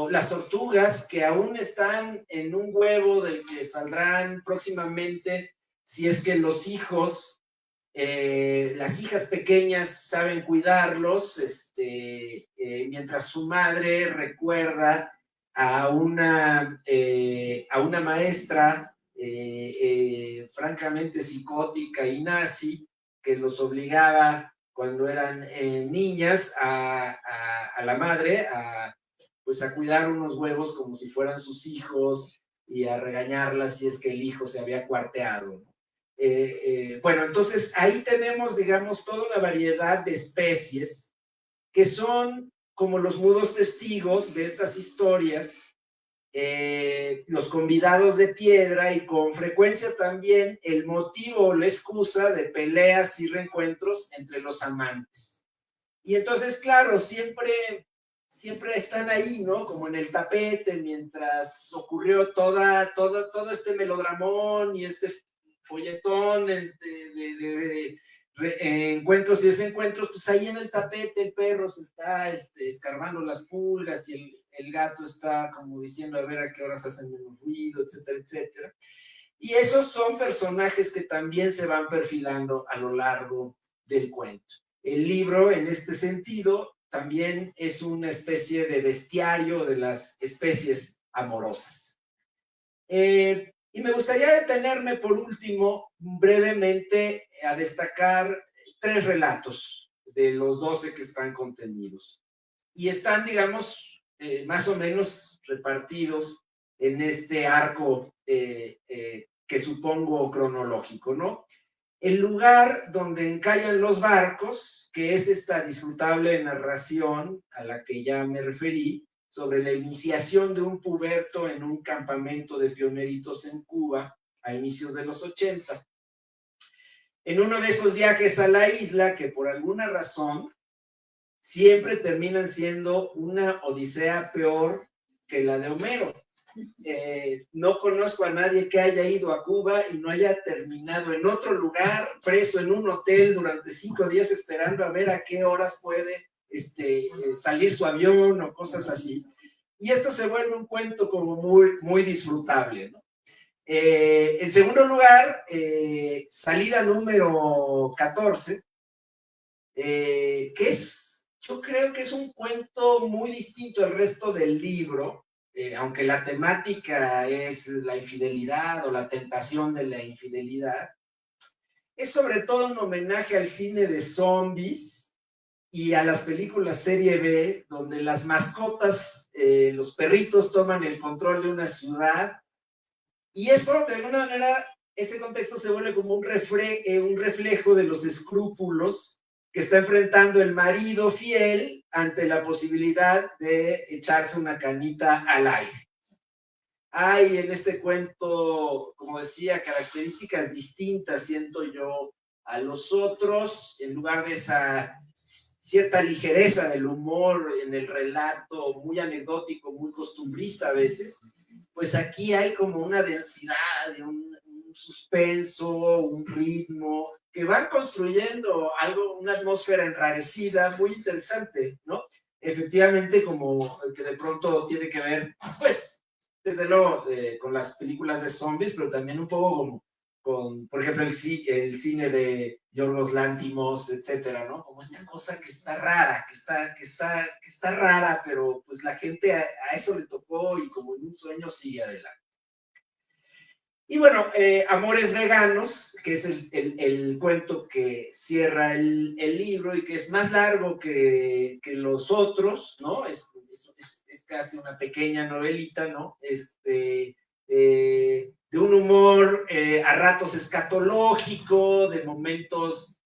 las tortugas que aún están en un huevo del que saldrán próximamente si es que los hijos, las hijas pequeñas saben cuidarlos, mientras su madre recuerda a una maestra francamente psicótica y nazi que los obligaba cuando eran niñas a la madre pues a cuidar unos huevos como si fueran sus hijos y a regañarlas si es que el hijo se había cuarteado. Bueno, entonces ahí tenemos, digamos, toda una variedad de especies que son como los mudos testigos de estas historias, los convidados de piedra y con frecuencia también el motivo o la excusa de peleas y reencuentros entre los amantes. Y entonces, claro, siempre están ahí, ¿no? Como en el tapete, mientras ocurrió todo este melodramón y este folletón de encuentros y desencuentros, pues ahí en el tapete el perro se está escarbando las pulgas y el gato está como diciendo a ver a qué horas hacen menos ruido, etcétera, etcétera. Y esos son personajes que también se van perfilando a lo largo del cuento. El libro, en este sentido, también es una especie de bestiario de las especies amorosas. Y me gustaría detenerme por último, brevemente, a destacar 3 relatos de los 12 que están contenidos. Y están, digamos, más o menos repartidos en este arco que supongo cronológico, ¿no? El lugar donde encallan los barcos, que es esta disfrutable narración a la que ya me referí, sobre la iniciación de un puberto en un campamento de pioneritos en Cuba a inicios de los 80. En uno de esos viajes a la isla, que por alguna razón siempre terminan siendo una odisea peor que la de Homero. No conozco a nadie que haya ido a Cuba y no haya terminado en otro lugar, preso en un hotel durante 5 días esperando a ver a qué horas puede salir su avión o cosas así. Y esto se vuelve un cuento como muy disfrutable, ¿no? En segundo lugar, salida número 14, que yo creo que es un cuento muy distinto al resto del libro, aunque la temática es la infidelidad o la tentación de la infidelidad. Es sobre todo un homenaje al cine de zombies y a las películas serie B, donde las mascotas, los perritos toman el control de una ciudad. Y eso, de alguna manera, ese contexto se vuelve como un reflejo de los escrúpulos que está enfrentando el marido fiel ante la posibilidad de echarse una canita al aire. Hay en este cuento, como decía, características distintas, siento yo, a los otros, en lugar de esa cierta ligereza del humor en el relato, muy anecdótico, muy costumbrista a veces, pues aquí hay como una densidad, un suspenso, un ritmo, que van construyendo algo, una atmósfera enrarecida, muy interesante, ¿no? Efectivamente, como que de pronto tiene que ver, pues, desde luego, con las películas de zombies, pero también un poco con por ejemplo, el cine de Yorgos Lanthimos, etcétera, ¿no? Como esta cosa que está rara, que está rara, pero pues la gente a eso le tocó y como en un sueño sigue adelante. Y bueno, Amores Veganos, que es el cuento que cierra el libro y que es más largo que los otros, ¿no? Es casi una pequeña novelita, ¿no? De un humor a ratos escatológico, de momentos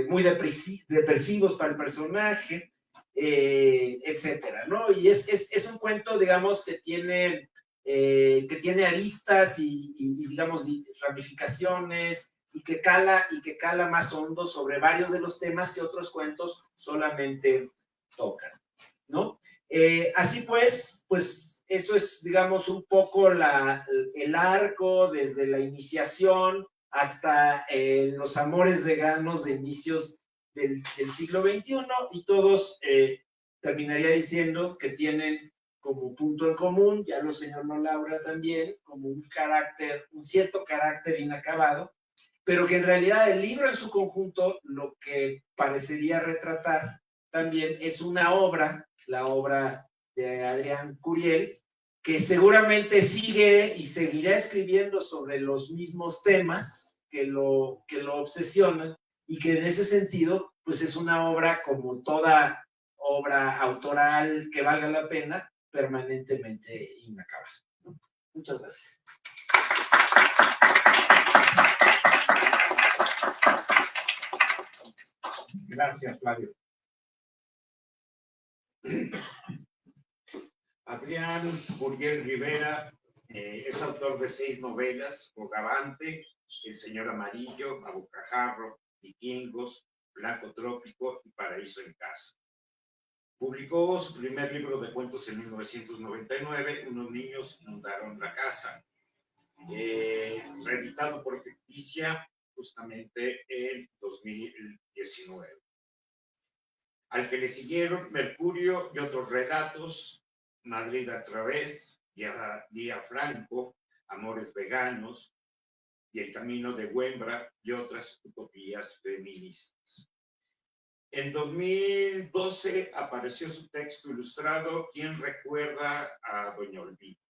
muy depresivos para el personaje, etcétera, ¿no? Y es un cuento, digamos, que tiene aristas y digamos, ramificaciones, y que cala más hondo sobre varios de los temas que otros cuentos solamente tocan, ¿no? Así pues eso es, digamos, un poco el arco desde la iniciación hasta los Amores Veganos de inicios del siglo XXI, y todos terminaría diciendo que tienen como punto en común, ya lo señaló Laura también, como un cierto carácter inacabado, pero que en realidad el libro en su conjunto lo que parecería retratar también es una obra, la obra de Adrián Curiel, que seguramente sigue y seguirá escribiendo sobre los mismos temas que lo obsesionan, y que en ese sentido, pues es una obra, como toda obra autoral que valga la pena, permanentemente inacabada. Muchas gracias. Gracias, Flavio. Adrián Curiel Rivera es autor de 6 novelas: Bogavante, El Señor Amarillo, Abocajarro, Vikingos, Blanco Trópico y Paraíso en Casa. Publicó su primer libro de cuentos en 1999, Unos niños inundaron la casa, reeditado por Ficticia justamente en 2019. Al que le siguieron Mercurio y otros relatos, Madrid a través, Día Franco, Amores Veganos y El Camino de Güembra y otras utopías feministas. En 2012 apareció su texto ilustrado ¿Quién recuerda a Doña Olvido?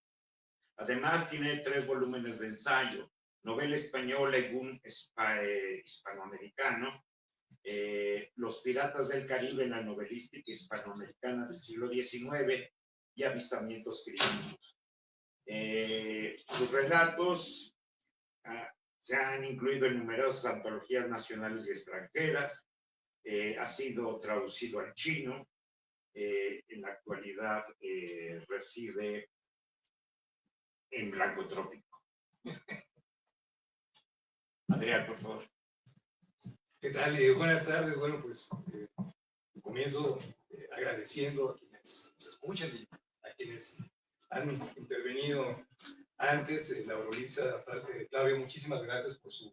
Además tiene 3 volúmenes de ensayo, novela española y boom hispanoamericano, Los Piratas del Caribe en la novelística hispanoamericana del siglo XIX y Avistamientos críticos. Sus relatos se han incluido en numerosas antologías nacionales y extranjeras, ha sido traducido al chino, en la actualidad reside en Blanco Trópico. Adrián, por favor. ¿Qué tal? Buenas tardes. Bueno, pues comienzo agradeciendo a quienes nos escuchan y a quienes han intervenido antes. Laura Luisa, Flavio, muchísimas gracias por su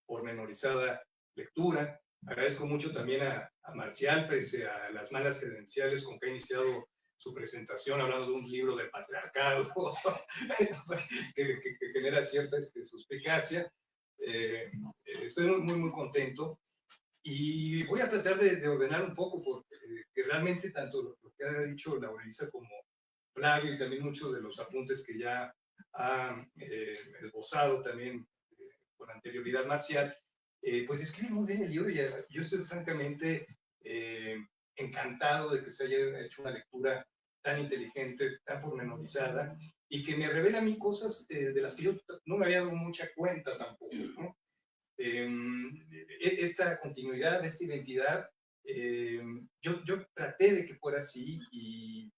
pormenorizada lectura. Agradezco mucho también a Marcial, pese a las malas credenciales con que ha iniciado su presentación, hablando de un libro de patriarcado que genera cierta suspicacia. Estoy muy contento y voy a tratar de ordenar un poco, porque realmente tanto lo que ha dicho Laura Luisa como Flavio, y también muchos de los apuntes que ya ha esbozado también con anterioridad Marcial, pues describe muy bien el libro, y yo estoy francamente encantado de que se haya hecho una lectura tan inteligente, tan pormenorizada, y que me revela a mí cosas de las que yo no me había dado mucha cuenta tampoco, ¿no? Esta continuidad, esta identidad, yo traté de que fuera así, y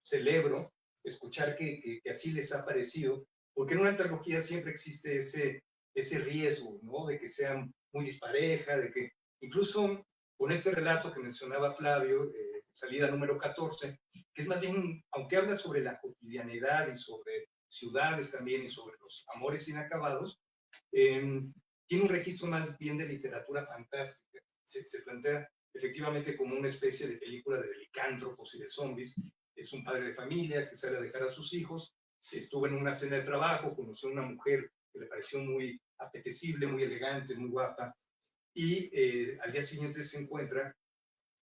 celebro escuchar que así les ha parecido, porque en una antología siempre existe ese riesgo, ¿no? De que sean muy dispareja, de que incluso con este relato que mencionaba Flavio, salida número 14, que es más bien, aunque habla sobre la cotidianidad y sobre ciudades también y sobre los amores inacabados, tiene un registro más bien de literatura fantástica. Se plantea efectivamente como una especie de película de licántropos y de zombies. Es un padre de familia que sale a dejar a sus hijos, estuvo en una cena de trabajo, conoció a una mujer que le pareció muy apetecible, muy elegante, muy guapa, y al día siguiente se encuentra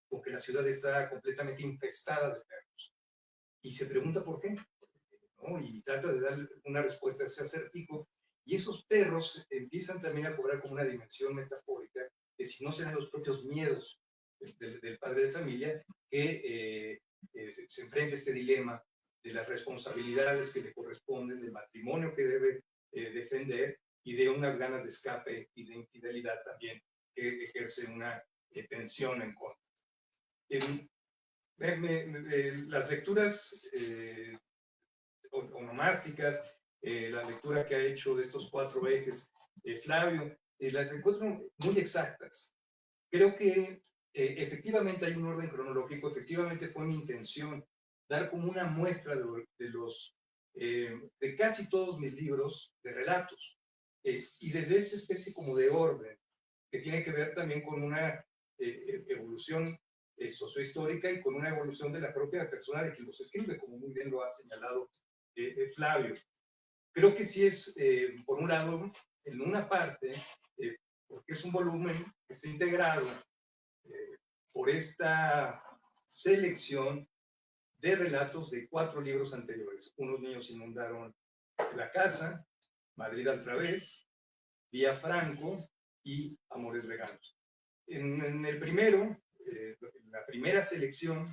con que la ciudad está completamente infestada de perros. Y se pregunta por qué, ¿no? Y trata de dar una respuesta a ese acertijo. Y esos perros empiezan también a cobrar como una dimensión metafórica de si no serán los propios miedos del padre de familia que se enfrenta a este dilema de las responsabilidades que le corresponden, del matrimonio que debe defender, y de unas ganas de escape y de infidelidad también que ejerce una tensión en contra. Las lecturas onomásticas, la lectura que ha hecho de estos 4 ejes Flavio, las encuentro muy exactas. Creo que efectivamente hay un orden cronológico, efectivamente fue mi intención dar como una muestra de casi todos mis libros de relatos, y desde esta especie como de orden, que tiene que ver también con una evolución sociohistórica y con una evolución de la propia persona de quien los escribe, como muy bien lo ha señalado Flavio. Creo que sí es, por un lado, en una parte, porque es un volumen que está integrado por esta selección de relatos de 4 libros anteriores. Unos niños inundaron la casa, Madrid al través, Día Franco y Amores veganos. En el primero, en la primera selección,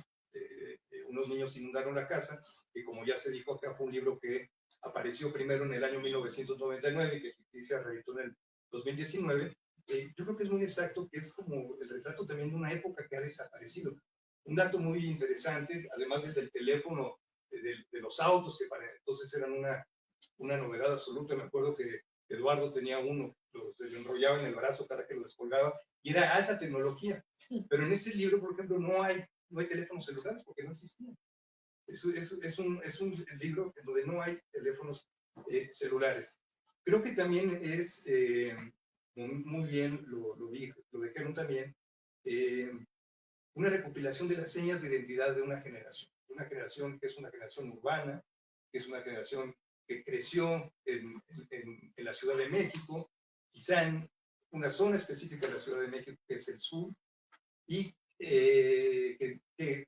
Unos niños inundaron la casa, que como ya se dijo acá fue un libro que apareció primero en el año 1999 y que Ficticia reeditó en el 2019, yo creo que es muy exacto, que es como el retrato también de una época que ha desaparecido. Un dato muy interesante, además del teléfono, de los autos, que para entonces eran una novedad absoluta. Me acuerdo que Eduardo tenía uno, se lo enrollaba en el brazo cada que lo descolgaba, y era alta tecnología. Pero en ese libro, por ejemplo, no hay teléfonos celulares porque no existían. Es un libro en donde no hay teléfonos celulares. Creo que también es, muy bien lo dijeron también, una recopilación de las señas de identidad de una generación que es una generación urbana, que es una generación que creció en la Ciudad de México, quizá en una zona específica de la Ciudad de México, que es el sur, y que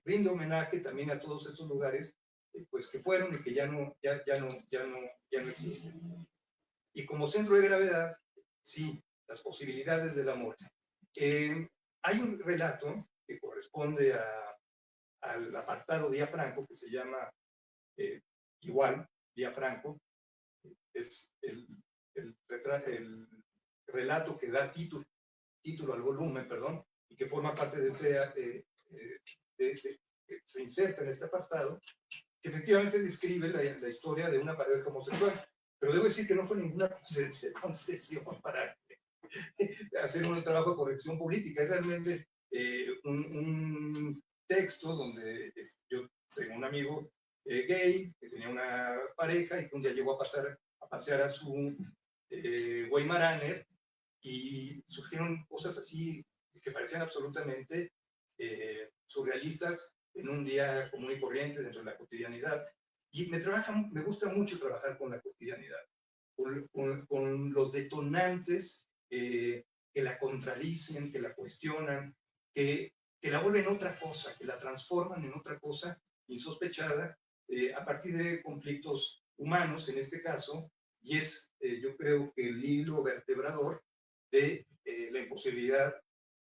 rinde homenaje también a todos estos lugares pues que fueron y que ya no existen. Y como centro de gravedad, sí, las posibilidades del amor. Hay un relato que corresponde al apartado Día Franco, que se llama igual, Día Franco. Es el relato que da título al volumen, perdón, y que forma parte de que se inserta en este apartado, que efectivamente describe la historia de una pareja homosexual. Pero debo decir que no fue ninguna concesión para hacer un trabajo de corrección política. Es realmente un texto donde yo tengo un amigo gay que tenía una pareja y que un día llegó a pasear a su Weimaraner, y surgieron cosas así que parecían absolutamente surrealistas en un día común y corriente dentro de la cotidianidad. Y me gusta mucho trabajar con la cotidianidad, con los detonantes que la contradicen, que la cuestionan, que la vuelven otra cosa, que la transforman en otra cosa insospechada a partir de conflictos humanos, en este caso, y es, yo creo que el hilo vertebrador de la imposibilidad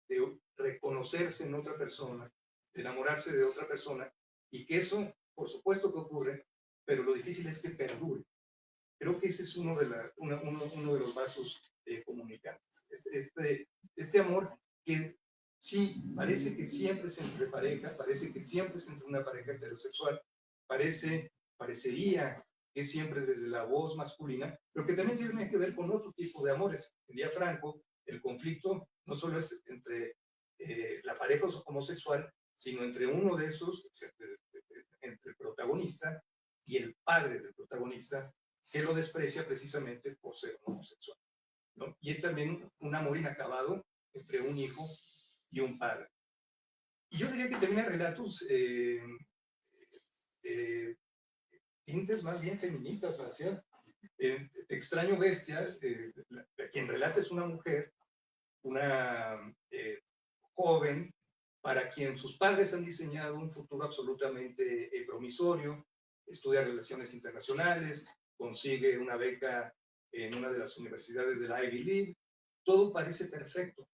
de reconocerse en otra persona, de enamorarse de otra persona, y que eso, por supuesto que ocurre, pero lo difícil es que perdure. Creo que ese es uno de los vasos comunicantes. Este amor que sí, parece que siempre es entre pareja, parece que siempre es entre una pareja heterosexual, parecería que es siempre desde la voz masculina, pero que también tiene que ver con otro tipo de amores. Diría Franco, el conflicto no solo es entre la pareja homosexual, sino entre uno de esos, entre el protagonista y el padre del protagonista, que lo desprecia precisamente por ser homosexual, ¿no? Y es también un amor inacabado entre un hijo y un padre. Y yo diría que termina relatos tintes más bien feministas, Marcial. Te extraño bestia, quien relata es una mujer, una joven, para quien sus padres han diseñado un futuro absolutamente promisorio, estudia relaciones internacionales, consigue una beca en una de las universidades de la Ivy League, todo parece perfecto.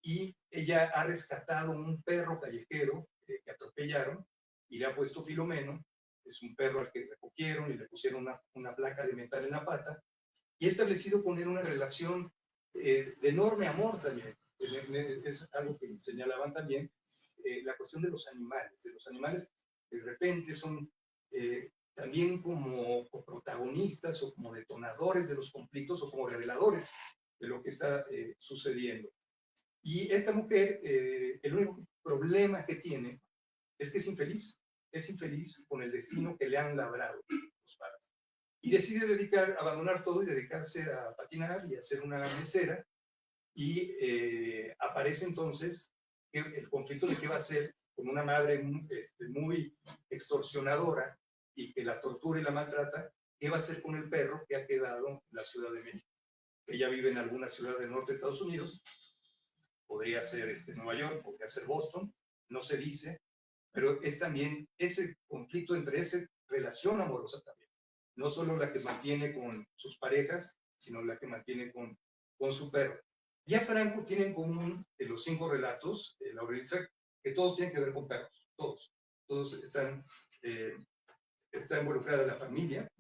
Y ella ha rescatado un perro callejero que atropellaron y le ha puesto Filomeno. Es un perro al que recogieron y le pusieron una placa de metal en la pata, y ha establecido con él una relación de enorme amor también. Es algo que señalaban también, la cuestión de los animales. De repente son también como protagonistas o como detonadores de los conflictos o como reveladores de lo que está sucediendo. Y esta mujer, el único problema que tiene es que es infeliz con el destino que le han labrado los padres. Y decide abandonar todo y dedicarse a patinar y a ser una mesera. Y aparece entonces el conflicto de qué va a hacer con una madre muy extorsionadora y que la tortura y la maltrata. ¿Qué va a hacer con el perro que ha quedado en la Ciudad de México? Ella vive en alguna ciudad del norte de Estados Unidos, podría ser Nueva York, podría ser Boston, no se dice, pero es también ese conflicto entre esa relación amorosa también, no solo la que mantiene con sus parejas, sino la que mantiene con su perro. Ya Franco tiene en común en los 5 relatos, Laura Elisa, que todos tienen que ver con perros, todos está involucrada la familia.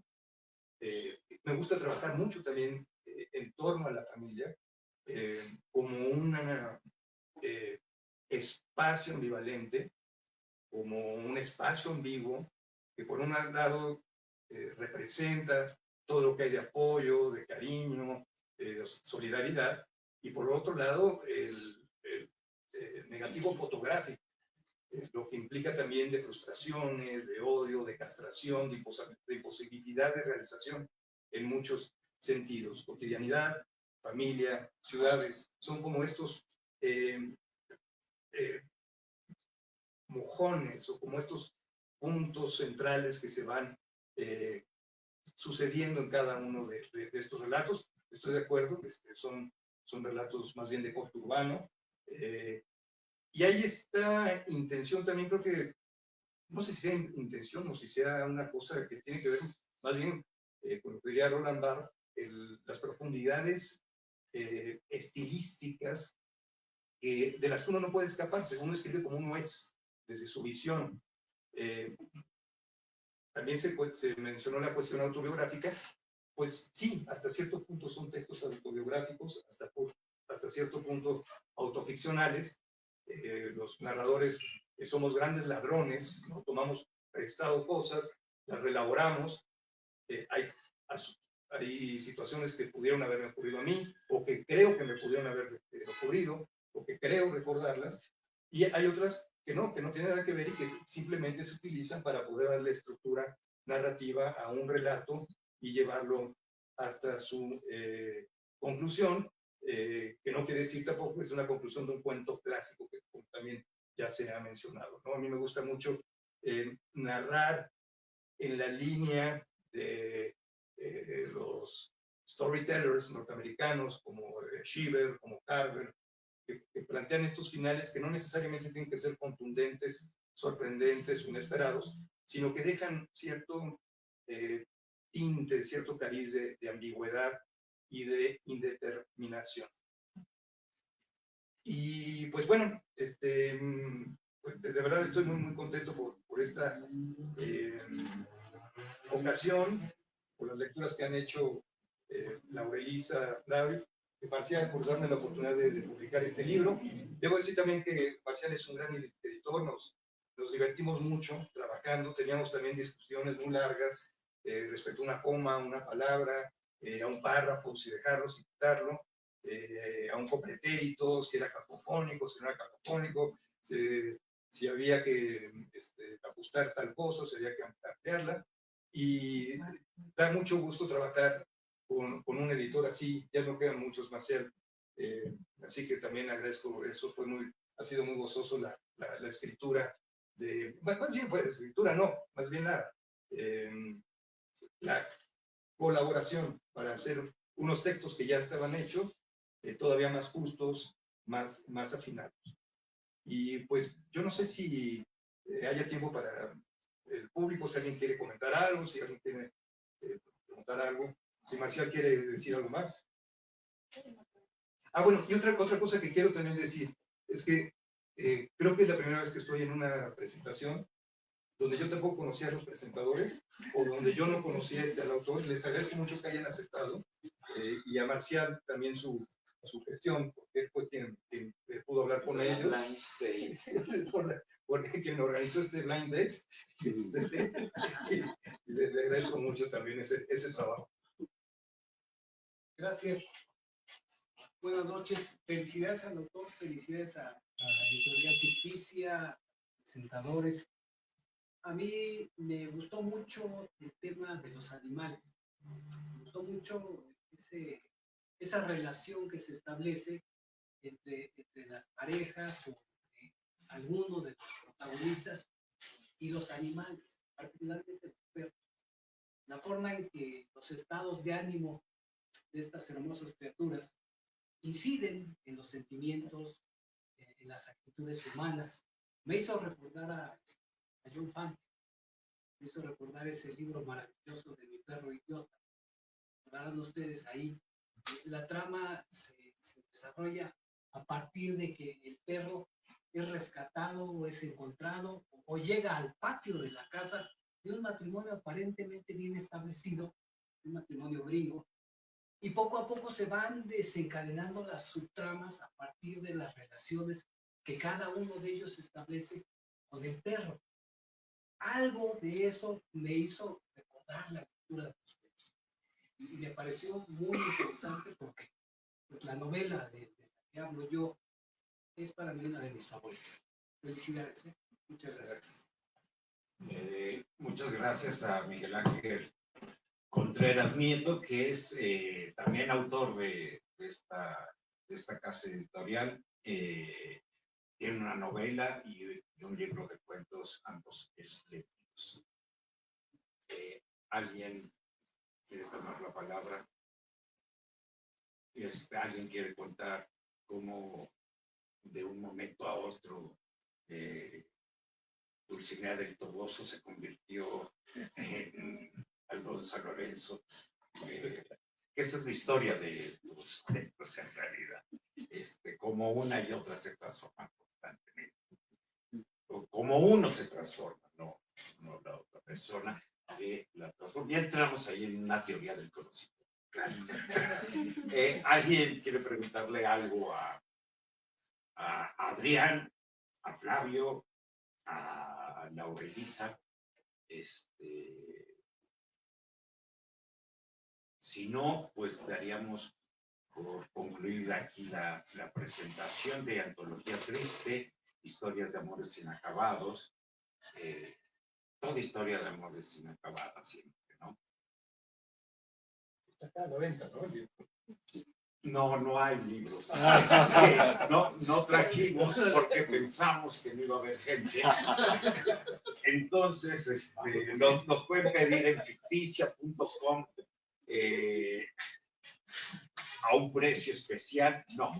Me gusta trabajar mucho también en torno a la familia, como un espacio ambivalente, como un espacio ambiguo, que por un lado representa todo lo que hay de apoyo, de cariño, de solidaridad, y por otro lado el negativo fotográfico, lo que implica también de frustraciones, de odio, de castración, de imposibilidad de realización en muchos sentidos. Cotidianidad, familia, ciudades, son como estos mojones o como estos puntos centrales que se van sucediendo en cada uno de estos relatos. Estoy de acuerdo, son relatos más bien de corte urbano. Y hay esta intención también, creo que, no sé si sea intención o si sea una cosa que tiene que ver más bien con lo que diría Roland Barthes, las profundidades estilísticas de las que uno no puede escaparse. Uno escribe como uno es, desde su visión. También se mencionó la cuestión autobiográfica. Pues sí, hasta cierto punto son textos autobiográficos, hasta cierto punto autoficcionales. Los narradores somos grandes ladrones, ¿no? Tomamos prestado cosas, las reelaboramos, hay situaciones que pudieron haberme ocurrido a mí, o que creo que me pudieron haber ocurrido, o que creo recordarlas, y hay otras que no tienen nada que ver y que simplemente se utilizan para poder darle estructura narrativa a un relato y llevarlo hasta su conclusión, que no quiere decir tampoco que es una conclusión de un cuento clásico, que también ya se ha mencionado, ¿no? A mí me gusta mucho narrar en la línea de los storytellers norteamericanos como Cheever, como Carver, que plantean estos finales que no necesariamente tienen que ser contundentes, sorprendentes o inesperados, sino que dejan cierto tinte, cierto cariz de ambigüedad y de indeterminación. Y pues bueno, de verdad estoy muy, muy contento por esta ocasión, por las lecturas que han hecho Laurelisa, David, y Marcial, por darme la oportunidad de publicar este libro. Debo decir también que Marcial es un gran editor, nos divertimos mucho trabajando, teníamos también discusiones muy largas respecto a una coma, una palabra, a un párrafo, si dejarlo, si quitarlo, a un copretérito, si era cacofónico, si no era cacofónico, si había que ajustar tal cosa, si había que ampliarla. Y da mucho gusto trabajar con un editor así, ya no quedan muchos, Marcial, así que también agradezco eso, ha sido muy gozoso la escritura, más bien pues escritura no, más bien la colaboración para hacer unos textos que ya estaban hechos, todavía más justos, más afinados. Y pues yo no sé si haya tiempo para el público, si alguien quiere comentar algo, si alguien quiere preguntar algo, si Marcial quiere decir algo más. Ah, bueno, y otra cosa que quiero también decir es que creo que es la primera vez que estoy en una presentación donde yo tampoco conocía a los presentadores o donde yo no conocía al autor. Les agradezco mucho que hayan aceptado y a Marcial también su gestión, porque él fue quien pudo hablar con ellos. Porque quien organizó este blind date. Y le agradezco mucho también ese trabajo. Gracias. Buenas noches. Felicidades al autor, felicidades a Editorial Ficticia, presentadores. A mí me gustó mucho el tema de los animales. Me gustó mucho esa relación que se establece entre las parejas o entre algunos de los protagonistas y los animales, particularmente los perros. La forma en que los estados de ánimo de estas hermosas criaturas inciden en los sentimientos, en las actitudes humanas. Me hizo recordar a John Fante, me hizo recordar ese libro maravilloso de Mi perro idiota. Recordarán ustedes ahí, la trama se desarrolla a partir de que el perro es rescatado o es encontrado o llega al patio de la casa de un matrimonio aparentemente bien establecido, un matrimonio gringo, y poco a poco se van desencadenando las subtramas a partir de las relaciones que cada uno de ellos establece con el perro. Algo de eso me hizo recordar la lectura de los perros. Y me pareció muy interesante porque pues, la novela de la que hablo yo es para mí una de mis favoritas. Felicidades. Muchas gracias. Muchas gracias a Miguel Ángel Contreras Nieto, que es también autor de esta casa editorial. Tiene una novela y un libro de cuentos, ambos espléndidos. ¿Alguien quiere tomar la palabra? ¿Alguien quiere contar cómo de un momento a otro Dulcinea del Toboso se convirtió en Aldón San Lorenzo? Esa es la historia de los cuentos en realidad, como una y otra se transforman constantemente, o como uno se transforma, no la otra persona la transforma. Ya entramos ahí en una teoría del conocimiento. ¿Alguien quiere preguntarle algo a Adrián, a Flavio, a Laura Elisa. Si no, pues daríamos por concluida aquí la presentación de Antología Triste, Historias de Amores Inacabados. Toda historia de amores inacabada siempre, ¿no? Está acá a la venta, ¿no? No hay libros. No trajimos porque pensamos que no iba a haber gente. Entonces, nos pueden pedir en ficticia.com a un precio especial. No,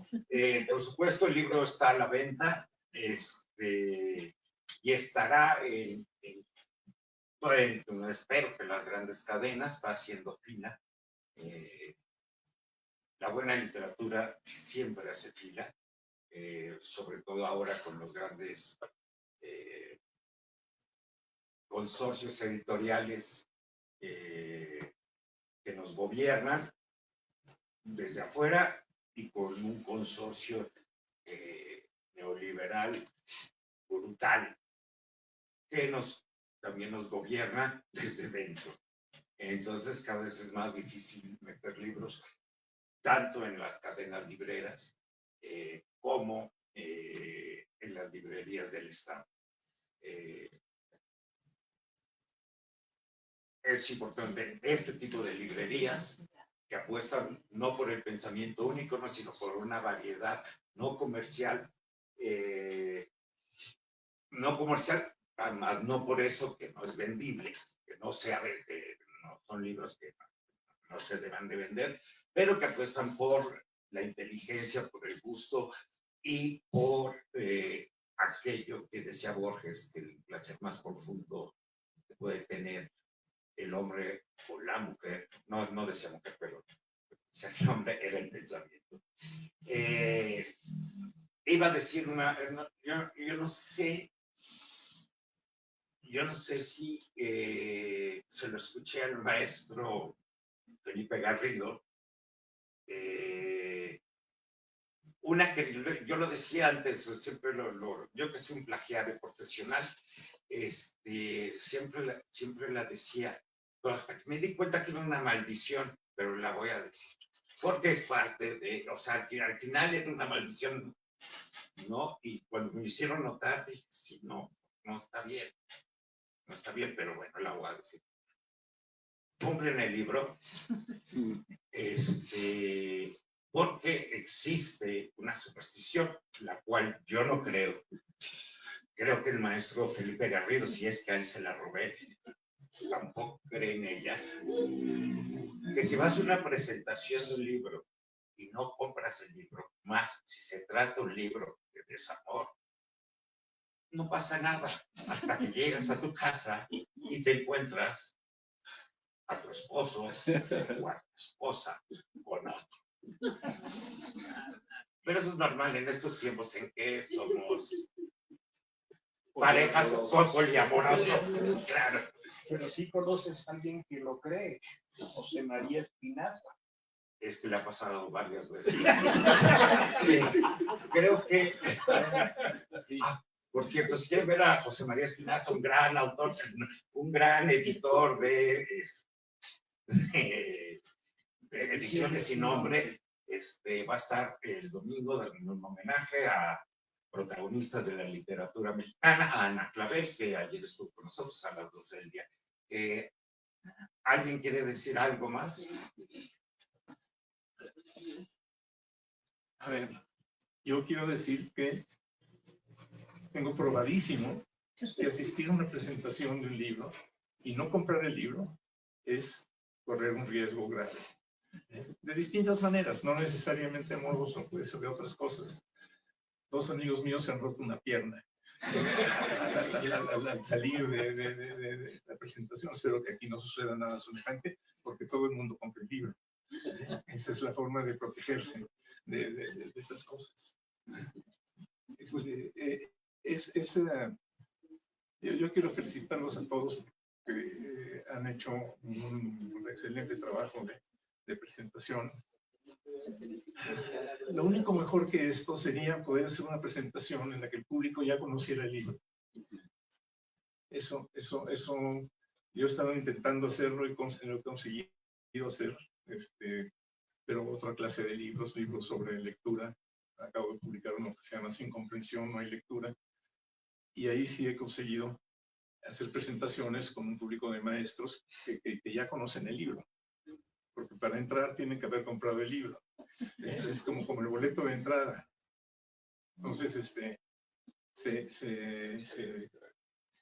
por supuesto el libro está a la venta y estará espero que las grandes cadenas, va haciendo fila. La buena literatura siempre hace fila, sobre todo ahora con los grandes consorcios editoriales que nos gobiernan desde afuera y con un consorcio neoliberal brutal que también nos gobierna desde dentro. Entonces cada vez es más difícil meter libros tanto en las cadenas libreras como en las librerías del Estado. Es importante este tipo de librerías que apuestan no por el pensamiento único, no, sino por una variedad no comercial, además no por eso que no es vendible, que no sea, que no son libros que no se deban de vender, pero que apuestan por la inteligencia, por el gusto y por aquello que decía Borges, que el placer más profundo que puede tener el hombre o la mujer, no decía mujer, pero decía que el hombre era el pensamiento. Iba a decir yo no sé si se lo escuché al maestro Felipe Garrido, una que yo lo decía antes, siempre yo que soy un plagiario profesional, siempre la decía, pero hasta que me di cuenta que era una maldición, pero la voy a decir, porque es parte de, o sea, que al final era una maldición, ¿no? Y cuando me hicieron notar, dije, sí, no está bien, pero bueno, la voy a decir. Compren el libro, porque existe una superstición, la cual yo no creo. Creo que el maestro Felipe Garrido, si es que a él se la robé, tampoco cree en ella. Que si vas a una presentación de un libro y no compras el libro, más si se trata un libro de desamor, no pasa nada hasta que llegas a tu casa y te encuentras a tu esposo o a tu esposa con otro. Pero eso es normal en estos tiempos en que somos parejas poliamorosas, claro. Pero sí conoces a alguien que lo cree, José María Espinaza. Es que le ha pasado varias veces. Creo que... por cierto, si quieren ver a José María Espinaza, un gran autor, un gran editor de Ediciones Sin Nombre, va a estar el domingo dando un homenaje a protagonistas de la literatura mexicana, a Ana Clavel, que ayer estuvo con nosotros a las 12 del día. ¿Alguien quiere decir algo más? A ver, yo quiero decir que tengo probadísimo que asistir a una presentación de un libro y no comprar el libro es correr un riesgo grave. De distintas maneras, no necesariamente amoroso, puede ser de otras cosas. Dos amigos míos se han roto una pierna al salir de la presentación. Espero que aquí no suceda nada semejante, porque todo el mundo compra el libro. Esa es la forma de protegerse de esas cosas. Yo quiero felicitarlos a todos que han hecho un excelente trabajo de presentación. Lo único mejor que esto sería poder hacer una presentación en la que el público ya conociera el libro. Eso, yo he estado intentando hacerlo y lo he conseguido hacer, pero otra clase de libros sobre lectura. Acabo de publicar uno que se llama Sin comprensión no hay lectura, y ahí sí he conseguido hacer presentaciones con un público de maestros que ya conocen el libro, porque para entrar tienen que haber comprado el libro. Es como el boleto de entrada. Entonces,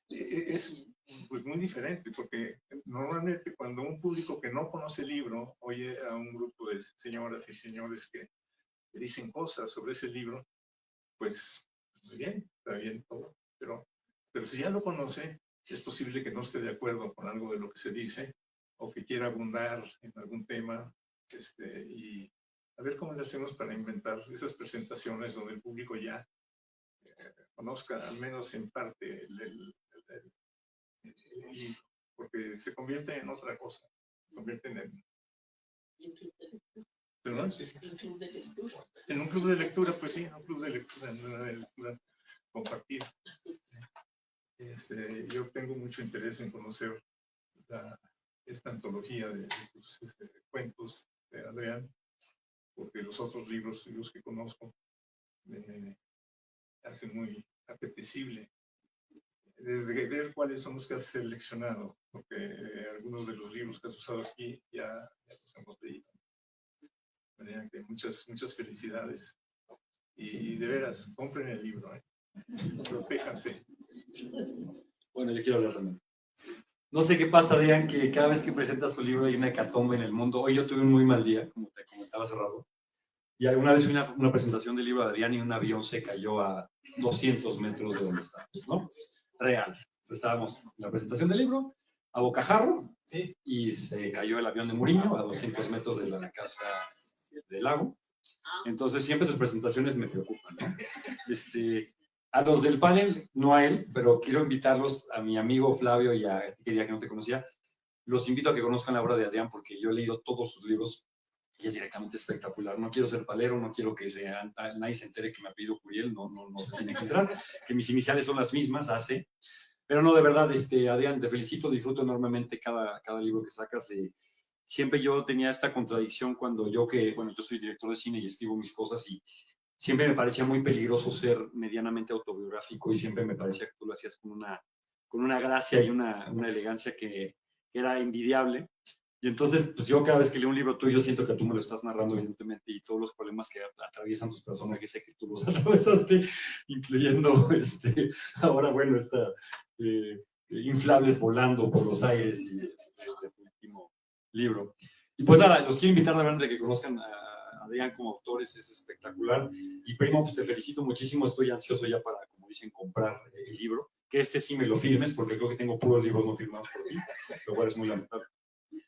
es pues, muy diferente, porque normalmente cuando un público que no conoce el libro oye a un grupo de señoras y señores que dicen cosas sobre ese libro, pues muy bien, está bien todo, pero si ya lo conoce, es posible que no esté de acuerdo con algo de lo que se dice, o que quiera abundar en algún tema, y a ver cómo le hacemos para inventar esas presentaciones donde el público ya conozca al menos en parte el libro, porque se convierte en otra cosa, se convierte en... ¿Perdón? Sí. En un club de lectura, pues sí, en un club de lectura, en una lectura compartida. Yo tengo mucho interés en conocer esta antología de cuentos de Adrián, porque los otros libros, los que conozco, me hacen muy apetecible. Desde ver cuáles son los que has seleccionado, porque algunos de los libros que has usado aquí ya los hemos leído. De manera que muchas felicidades. Y de veras, compren el libro, protéjanse. Bueno, yo quiero hablar también. No sé qué pasa, Adrián, que cada vez que presentas su libro hay una hecatombe en el mundo. Hoy yo tuve un muy mal día, como te comentaba hace rato. Y alguna vez vi una presentación del libro de Adrián y un avión se cayó a 200 metros de donde estábamos, ¿no? Real. Entonces, estábamos en la presentación del libro, a bocajarro, ¿sí? Y se cayó el avión de Muriño a 200 metros de la casa del lago. Entonces, siempre sus presentaciones me preocupan, ¿no? A los del panel, no a él, pero quiero invitarlos a mi amigo Flavio y a ti, que no te conocía. Los invito a que conozcan la obra de Adrián, porque yo he leído todos sus libros y es directamente espectacular. No quiero ser palero, no quiero que nadie se entere que me apellido Curiel, no se tiene que entrar, que mis iniciales son las mismas, AC. Pero no, de verdad, Adrián, te felicito, disfruto enormemente cada libro que sacas. Siempre yo tenía esta contradicción cuando yo soy director de cine y escribo mis cosas, y siempre me parecía muy peligroso ser medianamente autobiográfico, y siempre me parecía que tú lo hacías con una gracia y una elegancia que era envidiable. Y entonces, pues yo cada vez que leo un libro tuyo siento que tú me lo estás narrando, evidentemente, y todos los problemas que atraviesan tus personajes, sé que tú los atravesaste, incluyendo ahora, bueno, inflables volando por los aires, y de tu último libro. Y pues nada, los quiero invitar de verdad a que conozcan a Adrián como autor, es espectacular. Y primo, pues te felicito muchísimo, estoy ansioso ya para, como dicen, comprar el libro, que sí me lo firmes, porque creo que tengo puros libros no firmados por ti, lo cual es muy lamentable.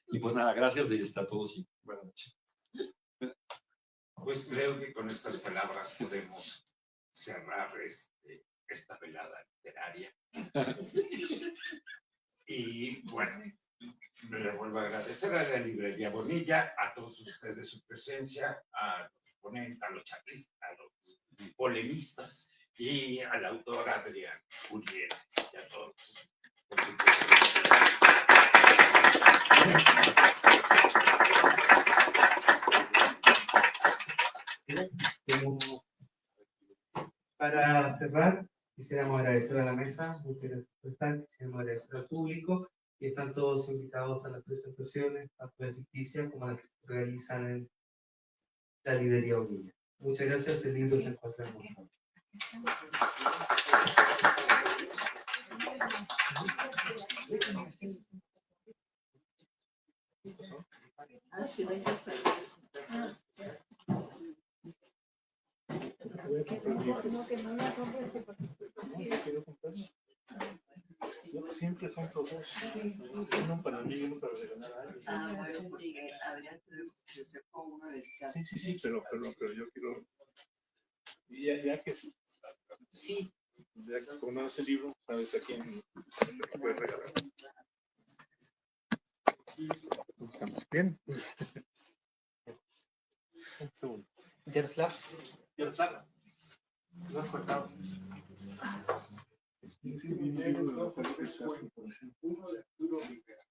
Y pues nada, gracias a todos y buenas noches. Pues creo que con estas palabras podemos cerrar esta velada literaria. Y bueno, le vuelvo a agradecer a la librería Bonilla, a todos ustedes su presencia, a los ponentes, a los charlistas, a los polemistas y al autor Adrián Curiel, y a todos. Para cerrar, quisiéramos agradecer a la mesa, muchas gracias por estar, quisiéramos agradecer al público, y están todos invitados a las presentaciones, tanto de Ficticia como las que se realizan en la librería Bonilla. Muchas gracias, el libro se encuentra en nosotros. Yo siempre compro dos, uno para mí y uno para regalar a alguien. Adrián te acercó una del caso. Sí, pero yo quiero, ya que sí, ya que conoces el libro, sabes a quién le puedes regalar. ¿Estamos bien? Un segundo. Yaroslav, lo has cortado. Miguel Rojo, tres cuentos. Uno de Arturo Rivera.